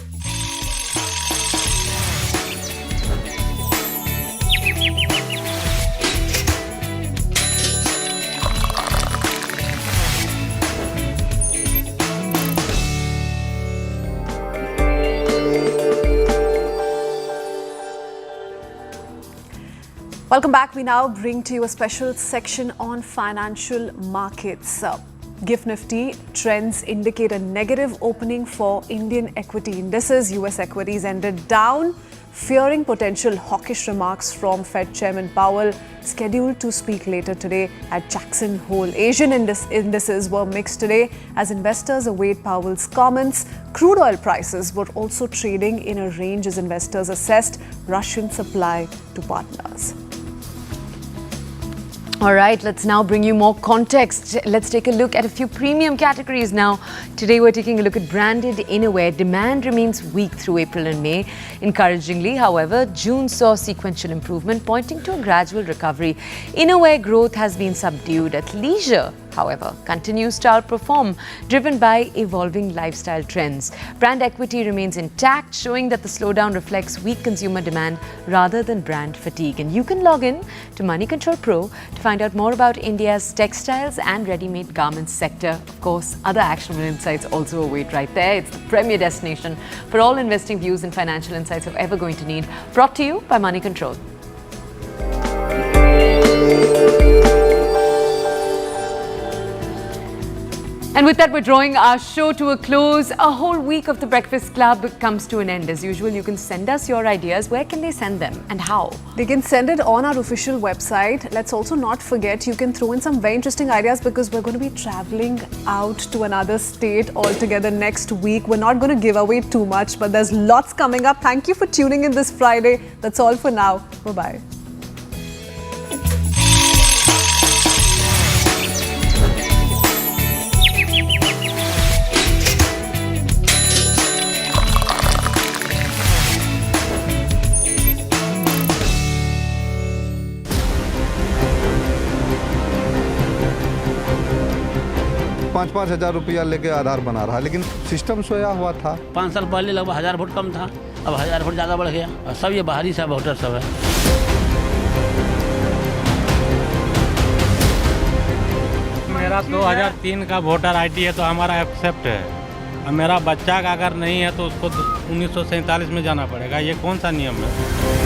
Welcome back. We now bring to you a special section on financial markets. GIFT Nifty trends indicate a negative opening for Indian equity indices. US equities ended down, fearing potential hawkish remarks from Fed Chairman Powell, scheduled to speak later today at Jackson Hole. Asian indices were mixed today as investors await Powell's comments. Crude oil prices were also trading in a range as investors assessed Russian supply to partners. All right, let's now bring you more context. Let's take a look at a few premium categories now. Today we're taking a look at branded innerwear. Demand remains weak through April and May. Encouragingly, however, June saw sequential improvement, pointing to a gradual recovery. Innerwear growth has been subdued. At leisure, however, continues to outperform, driven by evolving lifestyle trends. Brand equity remains intact, showing that the slowdown reflects weak consumer demand rather than brand fatigue. And you can log in to Money Control Pro to find out more about India's textiles and ready-made garments sector. Of course, other actionable insights also await right there. It's the premier destination for all investing views and financial insights you're ever going to need. Brought to you by Money Control. And with that, we're drawing our show to a close. A whole week of The Breakfast Club comes to an end. As usual, you can send us your ideas. Where can they send them and how? They can send it on our official website. Let's also not forget, you can throw in some very interesting ideas because we're going to be traveling out to another state altogether next week. We're not going to give away too much, but there's lots coming up. Thank you for tuning in this Friday. That's all for now. Bye-bye. 5-5 हज़ार रुपया लेके आधार बना रहा है, लेकिन system सोया हुआ था। 5 साल पहले लगभग 1000 वोट कम था, अब 1000 वोट ज़्यादा बढ़ गया और सब ये बाहरी सब वोटर सब है। मेरा 2003 का वोटर आईडी है तो हमारा एक्सेप्ट है, और मेरा बच्चा का अगर नहीं है तो उसको 1947 में जाना पड़ेगा। ये कौन सा नियम है?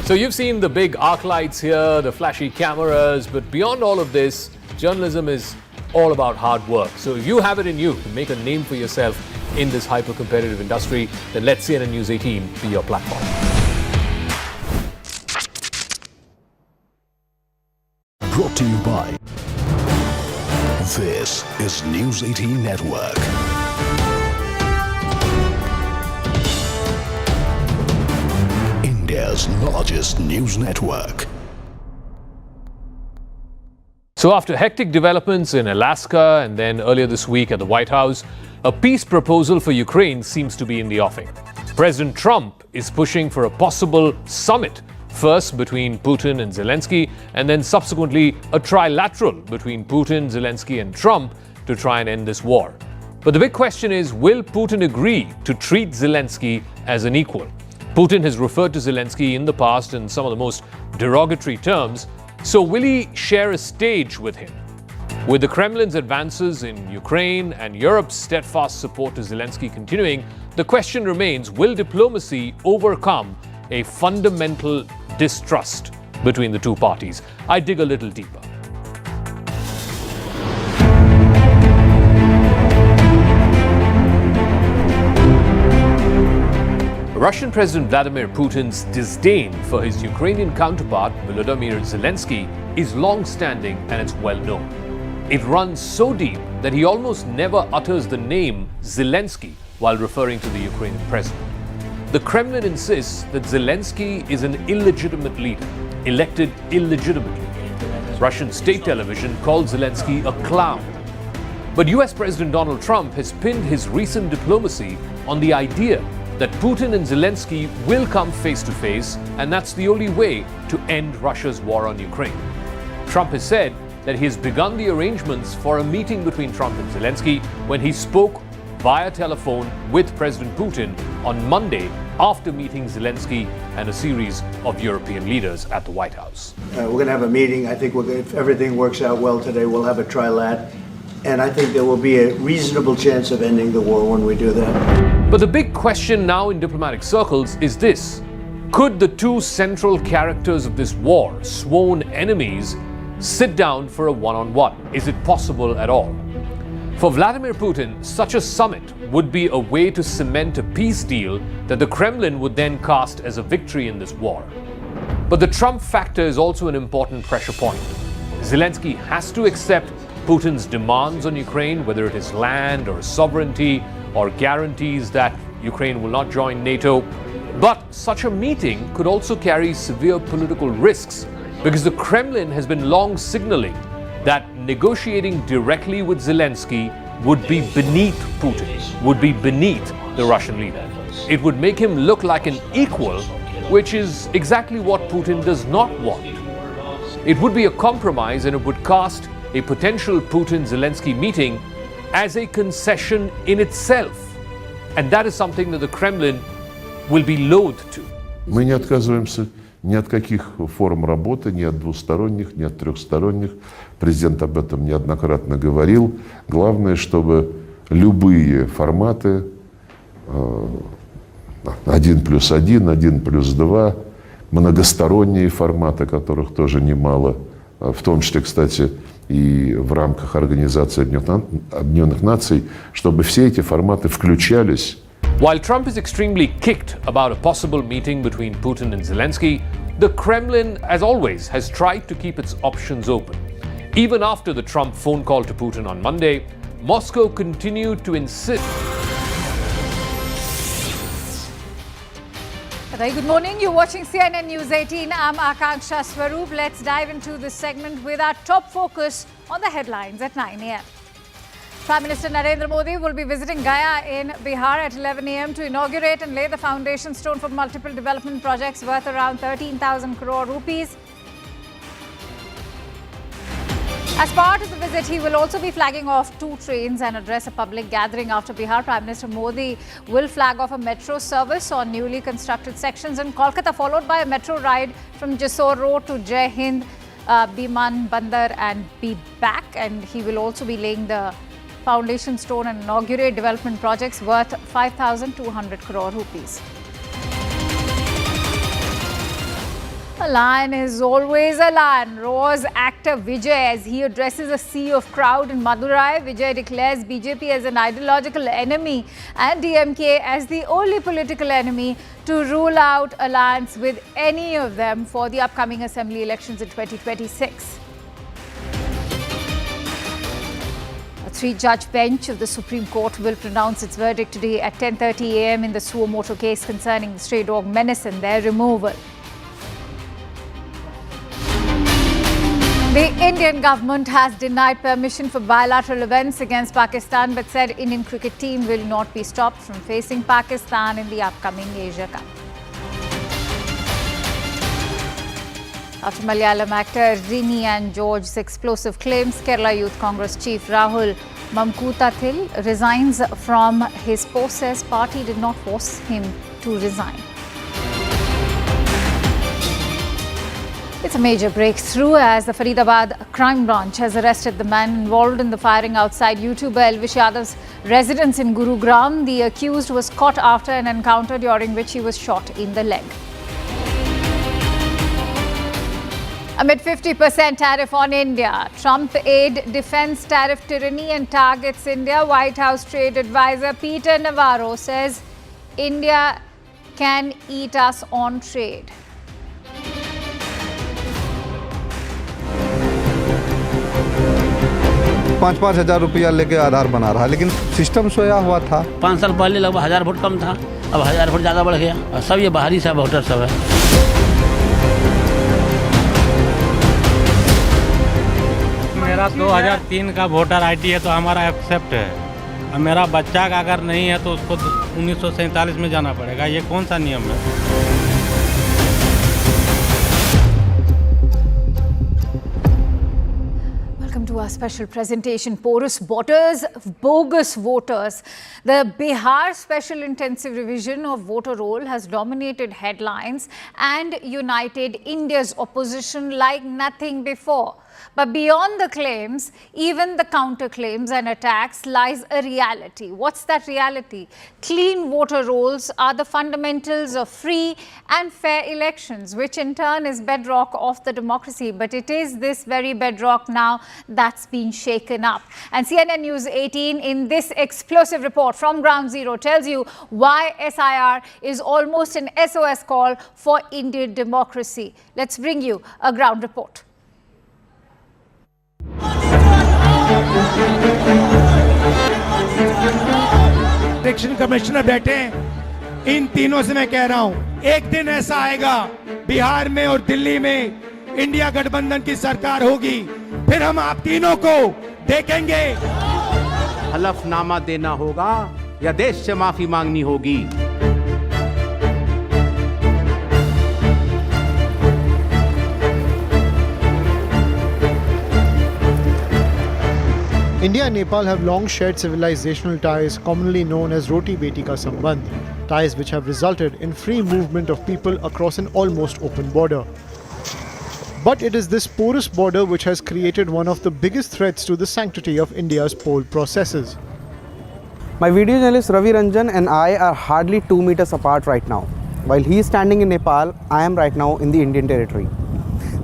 So you've seen the big arc lights here, the flashy cameras, but beyond all of this, journalism is all about hard work. So if you have it in you to make a name for yourself in this hyper-competitive industry, then let CNN News 18 be your platform. Brought to you by This is News 18 Network. India's largest news network. So after hectic developments in Alaska and then earlier this week at the White House, a peace proposal for Ukraine seems to be in the offing. President Trump is pushing for a possible summit, first between Putin and Zelensky, and then subsequently a trilateral between Putin, Zelensky and Trump to try and end this war. But the big question is, will Putin agree to treat Zelensky as an equal? Putin has referred to Zelensky in the past in some of the most derogatory terms, so will he share a stage with him? With the Kremlin's advances in Ukraine and Europe's steadfast support to Zelensky continuing, the question remains, will diplomacy overcome a fundamental distrust between the two parties? I dig a little deeper. Russian President Vladimir Putin's disdain for his Ukrainian counterpart Volodymyr Zelensky is long-standing and it's well known. It runs so deep that he almost never utters the name Zelensky while referring to the Ukrainian president. The Kremlin insists that Zelensky is an illegitimate leader, elected illegitimately. Russian state television called Zelensky a clown. But US President Donald Trump has pinned his recent diplomacy on the idea that Putin and Zelensky will come face to face, and that's the only way to end Russia's war on Ukraine. Trump has said that he has begun the arrangements for a meeting between Trump and Zelensky when he spoke via telephone with President Putin on Monday after meeting Zelensky and a series of European leaders at the White House. We're going to have a meeting. I think if everything works out well today, we'll have a trilat. And I think there will be a reasonable chance of ending the war when we do that. But the big question now in diplomatic circles is this: could the two central characters of this war, sworn enemies, sit down for a one-on-one? Is it possible at all? For Vladimir Putin, such a summit would be a way to cement a peace deal that the Kremlin would then cast as a victory in this war. But the Trump factor is also an important pressure point. Zelensky has to accept Putin's demands on Ukraine, whether it is land or sovereignty or guarantees that Ukraine will not join NATO. But such a meeting could also carry severe political risks because the Kremlin has been long signaling that negotiating directly with Zelensky would be beneath Putin, would be beneath the Russian leader. It would make him look like an equal, which is exactly what Putin does not want. It would be a compromise and it would cast a potential Putin-Zelensky meeting as a concession in itself. And that is something that the Kremlin will be loath to. Мы не отказываемся ни от каких форм работы, ни от двусторонних, ни от трехсторонних. Президент об этом неоднократно говорил. Главное, чтобы любые форматы 1+1, 1+2, многосторонние форматы, которых тоже немало, в том числе, кстати, и в рамках Организации Объединенных Наций, чтобы все эти форматы включались. While Trump is extremely kicked about a possible meeting between Putin and Zelensky, the Kremlin, as always, has tried to keep its options open. Even after the Trump phone call to Putin on Monday, Moscow continued to insist. Very good morning. You're watching CNN News 18. I'm Akanksha Swaroop. Let's dive into this segment with our top focus on the headlines at 9 a.m. Prime Minister Narendra Modi will be visiting Gaya in Bihar at 11 a.m. to inaugurate and lay the foundation stone for multiple development projects worth around 13,000 crore rupees. As part of the visit, he will also be flagging off 2 trains and address a public gathering. After Bihar, Prime Minister Modi will flag off a metro service on newly constructed sections in Kolkata, followed by a metro ride from Jessore Road to Jai Hind, Biman Bandar and be back. And he will also be laying the foundation stone and inaugurate development projects worth 5,200 crore rupees. A lion is always a lion, roars actor Vijay as he addresses a sea of crowd in Madurai. Vijay declares BJP as an ideological enemy and DMK as the only political enemy to rule out alliance with any of them for the upcoming assembly elections in 2026. A 3-judge bench of the Supreme Court will pronounce its verdict today at 10:30 a.m. in the suo moto case concerning the stray dog menace and their removal. The Indian government has denied permission for bilateral events against Pakistan but said Indian cricket team will not be stopped from facing Pakistan in the upcoming Asia Cup. After Malayalam actor Rini and George's explosive claims, Kerala Youth Congress chief Rahul Mamkootathil resigns from his post, says party did not force him to resign. It's a major breakthrough as the Faridabad crime branch has arrested the man involved in the firing outside YouTuber Elvish Yadav's residence in Gurugram. The accused was caught after an encounter during which he was shot in the leg. Amid 50% tariff on India, Trump aide defends tariff tyranny and targets India. White House trade advisor Peter Navarro says India can eat us on trade. पाँच हजार रुपया लेके आधार बना रहा है, लेकिन system सोया हुआ था। 5 साल पहले लगभग 1000 वोट कम था, अब 1000 वोट ज़्यादा बढ़ गया और सब ये बाहरी सब वोटर सब है। मेरा 2003 का वोटर आईडी है तो हमारा एक्सेप्ट है, और मेरा बच्चा का अगर नहीं है तो उसको 1947 में जाना पड़ेगा। ये कौन सा नियम है? Welcome to our special presentation, Porous Borders, Bogus Voters. The Bihar Special Intensive Revision of Voter Roll has dominated headlines and united India's opposition like nothing before. But beyond the claims, even the counterclaims and attacks, lies a reality. What's that reality? Clean voter rolls are the fundamentals of free and fair elections, which in turn is bedrock of the democracy. But it is this very bedrock now that's been shaken up. And CNN News 18 in this explosive report from Ground Zero tells you why SIR is almost an SOS call for Indian democracy. Let's bring you a ground report. Election commissioner बैठे हैं, इन तीनों से मैं कह रहा हूं, एक दिन ऐसा आएगा बिहार में और दिल्ली में इंडिया गठबंधन की सरकार होगी, फिर हम आप तीनों को देखेंगे। हलफनामा देना होगा या देश से माफी मांगनी होगी। India and Nepal have long shared civilizational ties, commonly known as Roti Beti Ka Sambandh. ties which have resulted in free movement of people across an almost open border. But it is this porous border which has created one of the biggest threats to the sanctity of India's poll processes. My video journalist Ravi Ranjan and I are hardly 2 meters apart right now. While he is standing in Nepal, I am right now in the Indian territory.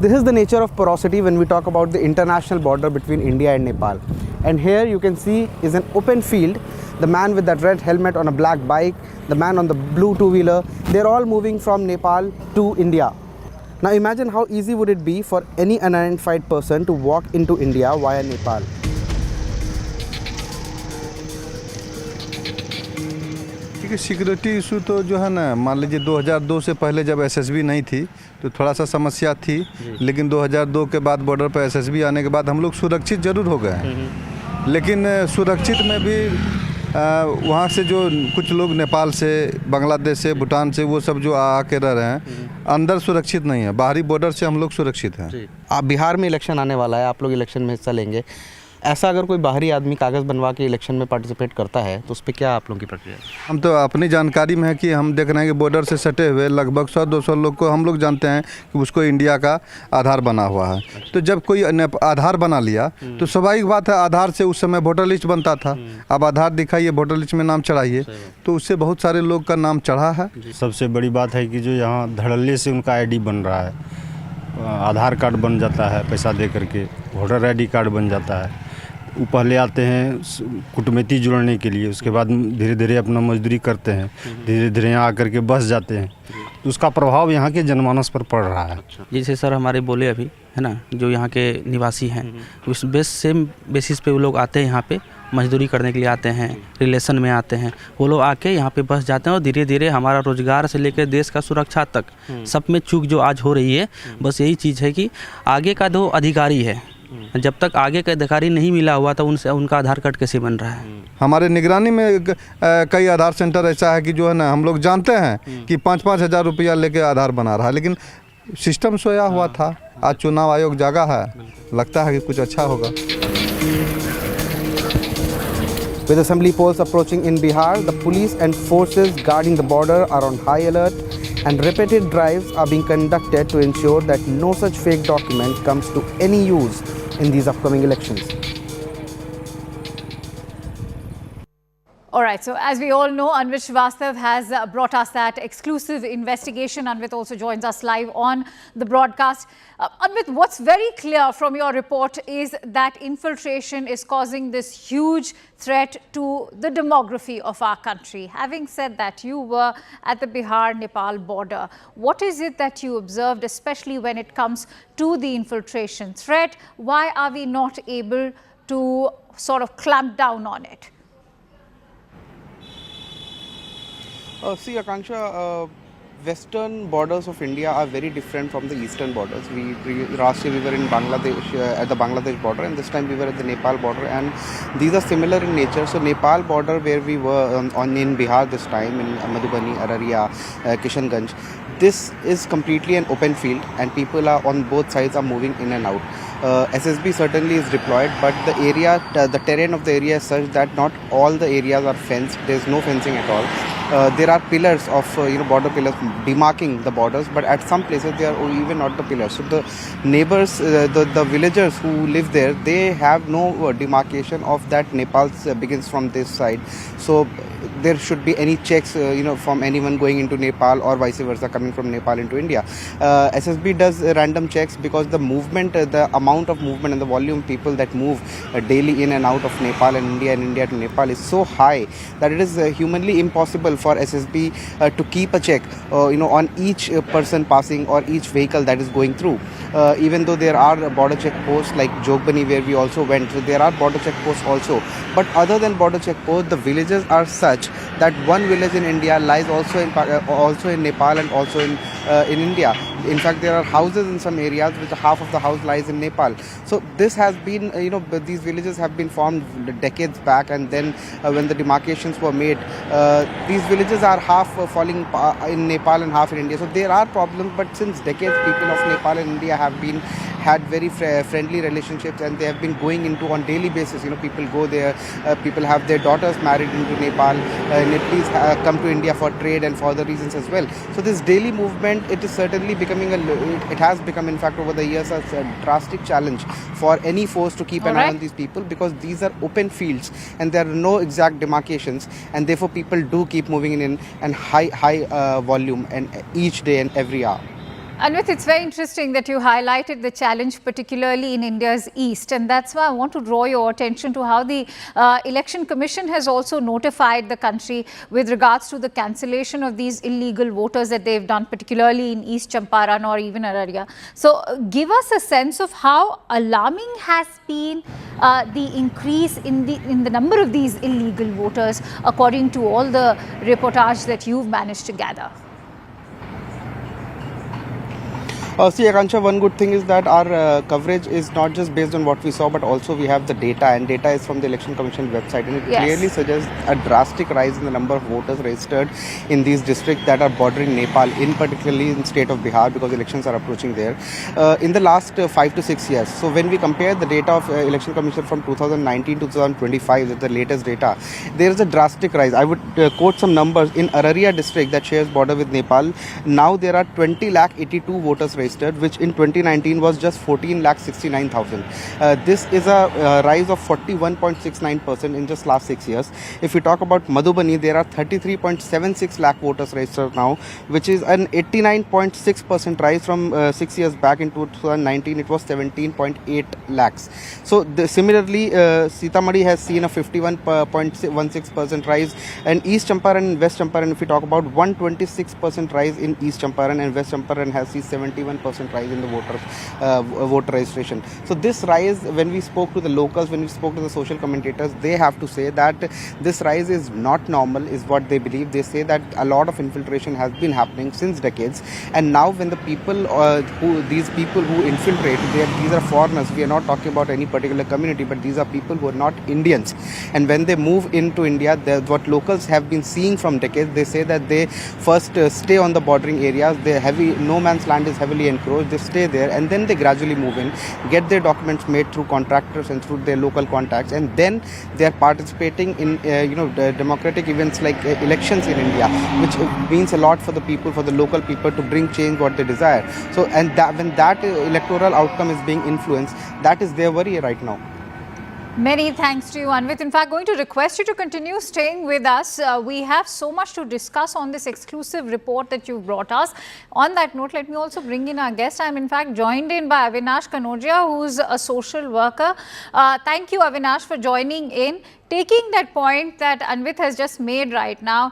This is the nature of porosity when we talk about the international border between India and Nepal. And here you can see is an open field. The man with that red helmet on a black bike, the man on the blue two-wheeler, they're all moving from Nepal to India. Now imagine how easy would it be for any unidentified person to walk into India via Nepal. क्योंकि security issue तो जो है ना, मान लीजिए 2002 से पहले जब एसएसबी नहीं थी तो थोड़ा सा समस्या थी, लेकिन 2002 के बाद बॉर्डर पर एसएसबी आने के बाद हम लोग सुरक्षित जरूर हो गए हैं, लेकिन सुरक्षित में भी वहाँ से जो कुछ लोग नेपाल से, बांग्लादेश से, भूटान से, वो सब जो आके रह रहे हैं, अंदर सुरक्षित नहीं है, बाहरी बॉर्डर से हम लोग सुरक्षित हैं। आप बिहार में इलेक्शन आने वाला है, आप लोग इलेक्शन में हिस्सा लेंगे, ऐसा अगर कोई बाहरी आदमी कागज़ बनवा के इलेक्शन में पार्टिसिपेट करता है तो उस पर क्या आप लोगों की प्रक्रिया है? हम तो अपनी जानकारी में है कि हम देख रहे हैं कि बॉर्डर से सटे हुए लगभग 100-200 लोग को हम लोग जानते हैं कि उसको इंडिया का आधार बना हुआ है। तो जब कोई आधार बना लिया तो स्वाभाविक बात है, आधार से उस समय वोटर लिस्ट बनता था, अब आधार दिखाइए, वोटर लिस्ट में नाम चढ़ाइए, तो उससे बहुत सारे लोग का नाम चढ़ा है। सबसे बड़ी बात है कि जो यहाँ धड़ल्ले से उनका ID बन रहा है, आधार कार्ड बन जाता है पैसा दे करके, वोटर ID कार्ड बन जाता है, वो पहले आते हैं कुटुंबी जुड़ने के लिए, उसके बाद धीरे धीरे अपना मजदूरी करते हैं, धीरे धीरे यहाँ आकर के बस जाते हैं, तो उसका प्रभाव यहाँ के जनमानस पर पड़ रहा है। जैसे सर हमारे बोले अभी है ना, जो यहाँ के निवासी हैं उस सेम बेसिस पे वो लोग आते हैं, यहाँ पे मजदूरी करने के लिए आते हैं, रिलेशन में आते हैं, वो लोग आके यहाँ पे बस जाते हैं और धीरे धीरे हमारा रोजगार से लेकर देश का सुरक्षा तक सब में चूक जो आज हो रही है, बस यही चीज़ है कि आगे का जो अधिकारी है, जब तक आगे का अधिकारी नहीं मिला हुआ था उनसे उनका आधार कार्ड कैसे बन रहा है। हमारे निगरानी में कई आधार सेंटर ऐसा है कि जो है ना, हम लोग जानते हैं कि 5-5 हज़ार रुपया लेके आधार बना रहा है, लेकिन सिस्टम सोया हुआ था। आज चुनाव आयोग जागा है, लगता है कि कुछ अच्छा होगा। With assembly polls approaching in Bihar, the police and forces guarding the border are on high alert, and repeated drives are being conducted to ensure that no such fake document comes to any use in these upcoming elections. All right, so as we all know, Anvit Srivastav has brought us that exclusive investigation. Anvit also joins us live on the broadcast. Anvit, what's very clear from your report is that infiltration is causing this huge threat to the demography of our country. Having said that, you were at the Bihar-Nepal border. What is it that you observed, especially when it comes to the infiltration threat? Why are we not able to sort of clamp down on it? See, Akanksha, western borders of India are very different from the eastern borders. Last year we were in Bangladesh, at the Bangladesh border, and this time we were at the Nepal border, and these are similar in nature. So Nepal border, where we were in Bihar this time, in Madhubani, Araria, Kishanganj, this is completely an open field, and people are on both sides are moving in and out. SSB certainly is deployed, but the area, the terrain of the area is such that not all the areas are fenced. There is no fencing at all. There are pillars of border pillars demarking the borders, but at some places they are even not the pillars. So the neighbors, the villagers who live there, they have no demarcation of that Nepal begins from this side. So there should be any checks from anyone going into Nepal or vice versa coming from Nepal into India. SSB does random checks because the movement, the amount of movement and the volume of people that move daily in and out of Nepal and India to Nepal is so high that it is humanly impossible for SSB to keep a check on each person passing or each vehicle that is going through. Even though there are border checkposts like Jogbani where we also went, so there are border checkposts also. But other than border checkposts, the villages are such that one village in India lies also in Nepal and also in India. In fact, there are houses in some areas which half of the house lies in Nepal. So this has been, these villages have been formed decades back, and then when the demarcations were made, these villages are half falling in Nepal and half in India. So there are problems, but since decades, people of Nepal and India have had very friendly relationships, and they have been going into on daily basis. People go there, people have their daughters married into Nepal. Nepalese come to India for trade and for other reasons as well. So this daily movement, it is certainly becoming it has become, in fact, over the years, a drastic challenge for any force to keep an eye on these people, because these are open fields and there are no exact demarcations, and therefore people do keep moving in and high volume and each day and every hour. Anvit, it's very interesting that you highlighted the challenge particularly in India's east, and that's why I want to draw your attention to how the Election Commission has also notified the country with regards to the cancellation of these illegal voters that they've done, particularly in East Champaran or even Araria. So give us a sense of how alarming has been the increase in the number of these illegal voters according to all the reportage that you've managed to gather. See, Akansha, one good thing is that our coverage is not just based on what we saw, but also we have the data, and data is from the Election Commission website, and it clearly suggests a drastic rise in the number of voters registered in these districts that are bordering Nepal, particularly in state of Bihar, because elections are approaching there, in the last 5 to 6 years. So when we compare the data of Election Commission from 2019 to 2025, with the latest data, there is a drastic rise. I would quote some numbers. In Araria district that shares border with Nepal, now there are 20,82 voters registered, which in 2019 was just 14,69,000. This is a rise of 41.69% in just last 6 years. If we talk about Madhubani, there are 33.76 lakh voters registered now, which is an 89.6% rise from 6 years back. In 2019, it was 17.8 lakhs. So similarly, Sitamarhi has seen a 51.16% rise, and East Champaran and West Champaran, if we talk about 126% rise in East Champaran, and West Champaran has seen 71% rise in the voter registration. So this rise, when we spoke to the locals, when we spoke to the social commentators, they have to say that this rise is not normal, is what they believe. They say that a lot of infiltration has been happening since decades, and now when the people these people who infiltrate, these are foreigners. We are not talking about any particular community, but these are people who are not Indians, and when they move into India, what locals have been seeing from decades, they say that they first stay on the bordering areas. No man's land is heavily encroached. They stay there, and then they gradually move in, get their documents made through contractors and through their local contacts, and then they are participating in democratic events like elections in India, which means a lot for the people, for the local people, to bring change what they desire. So, and when that electoral outcome is being influenced, that is their worry right now. Many thanks to you, Anvit. In fact, going to request you to continue staying with us. We have so much to discuss on this exclusive report that you've brought us. On that note, let me also bring in our guest. I'm in fact joined in by Avinash Kanodia, who's a social worker. Thank you, Avinash, for joining in. Taking that point that Anvit has just made right now,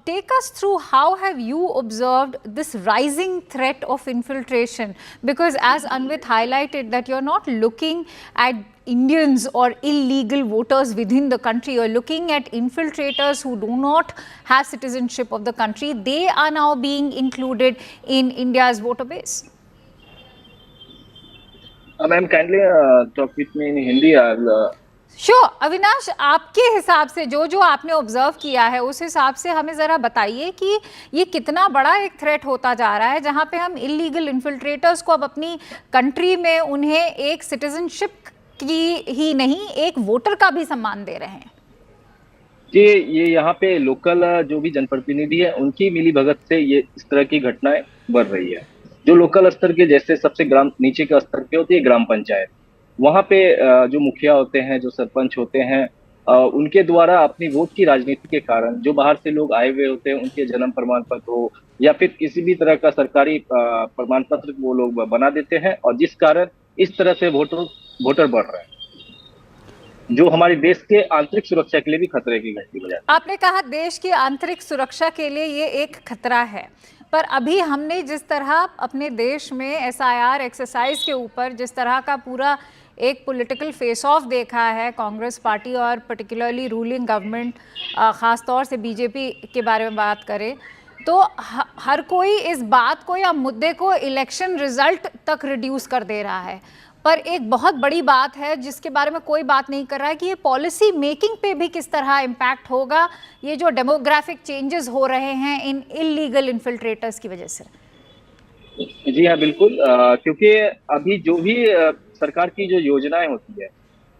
take us through how have you observed this rising threat of infiltration? Because as Anvit highlighted, that you're not looking at Indians or illegal voters within the country, you're looking at infiltrators who do not have citizenship of the country. They are now being included in India's voter base. Ma'am, kindly talk with me in Hindi. Sure, Avinash, आपके हिसाब से जो आपने observe किया है, उस हिसाब से हमें ज़रा बताइए कि ये कितना बड़ा एक थ्रेट होता जा रहा है, जहाँ पे हम इलीगल इन्फिल्ट्रेटर्स को अब अपनी कंट्री में उन्हें एक सिटीजनशिप की ही नहीं, एक वोटर का भी सम्मान दे रहे हैं। जी, ये यहाँ पे लोकल जो भी जनप्रतिनिधि है, उनकी मिली भगत से ये इस तरह की घटनाएं बढ़ रही है। जो लोकल स्तर के, जैसे सबसे नीचे के स्तर पे होती है ग्राम पंचायत, वहाँ पे जो मुखिया होते हैं, जो सरपंच होते हैं, उनके द्वारा अपनी वोट की राजनीति के कारण जो बाहर से लोग आए हुए होते हैं, उनके जन्म प्रमाण पत्र हो या फिर किसी भी तरह का सरकारी प्रमाण पत्र वो लोग बना देते हैं, और जिस कारण इस तरह से वोटर बढ़ रहे हैं, जो हमारे देश के आंतरिक सुरक्षा के लिए भी खतरे की घंटी बजाती है। आपने कहा देश की आंतरिक सुरक्षा के लिए ये एक खतरा है, पर अभी हमने जिस तरह अपने देश में SIR एक्सरसाइज के ऊपर जिस तरह का पूरा एक पॉलिटिकल फेस ऑफ देखा है कांग्रेस पार्टी और पर्टिकुलरली रूलिंग गवर्नमेंट, ख़ास तौर से बीजेपी के बारे में बात करें, तो हर कोई इस बात को या मुद्दे को इलेक्शन रिजल्ट तक रिड्यूस कर दे रहा है, पर एक बहुत बड़ी बात है जिसके बारे में कोई बात नहीं कर रहा है कि ये पॉलिसी मेकिंग पे भी किस तरह इम्पैक्ट होगा, ये जो डेमोग्राफिक चेंजेस हो रहे हैं इन इलीगल इन्फिल्ट्रेटर्स की वजह से। जी हाँ, बिल्कुल, क्योंकि अभी जो भी सरकार की जो योजनाएं होती है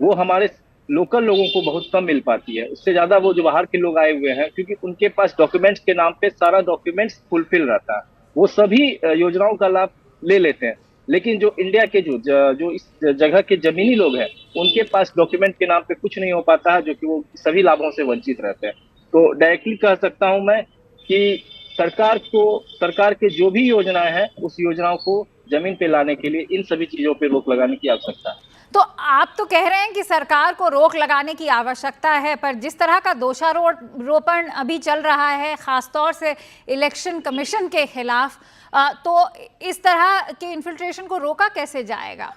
वो हमारे लोकल लोगों को बहुत कम मिल पाती है। उससे ज्यादा वो जो बाहर के लोग आए हुए हैं, क्योंकि उनके पास डॉक्यूमेंट्स के नाम पे सारा डॉक्यूमेंट्स फुलफिल रहता है, वो सभी योजनाओं का लाभ ले लेते हैं। लेकिन जो इंडिया के जो इस जगह के जमीनी लोग हैं, उनके पास डॉक्यूमेंट के नाम पे कुछ नहीं हो पाता है, जो कि वो सभी लाभों से वंचित रहते हैं। तो डायरेक्टली कह सकता हूं मैं कि सरकार के जो भी योजनाएं हैं, उस योजनाओं को जमीन पे लाने के लिए इन सभी चीजों पे रोक लगाने की आवश्यकता है। तो आप तो कह रहे हैं कि सरकार को रोक लगाने की आवश्यकता है, पर जिस तरह का दोषारोपण अभी चल रहा है खासतौर से इलेक्शन कमीशन के खिलाफ, तो इस तरह के इन्फिल्ट्रेशन को रोका कैसे जाएगा?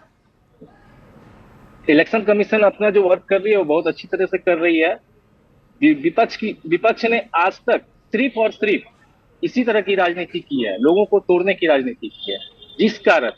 इलेक्शन कमीशन अपना जो वर्क कर रही है वो बहुत अच्छी तरह से कर रही है। विपक्ष ने आज तक सिर्फ और सिर्फ इसी तरह की राजनीति की है, लोगों को तोड़ने की राजनीति की है, जिस कारण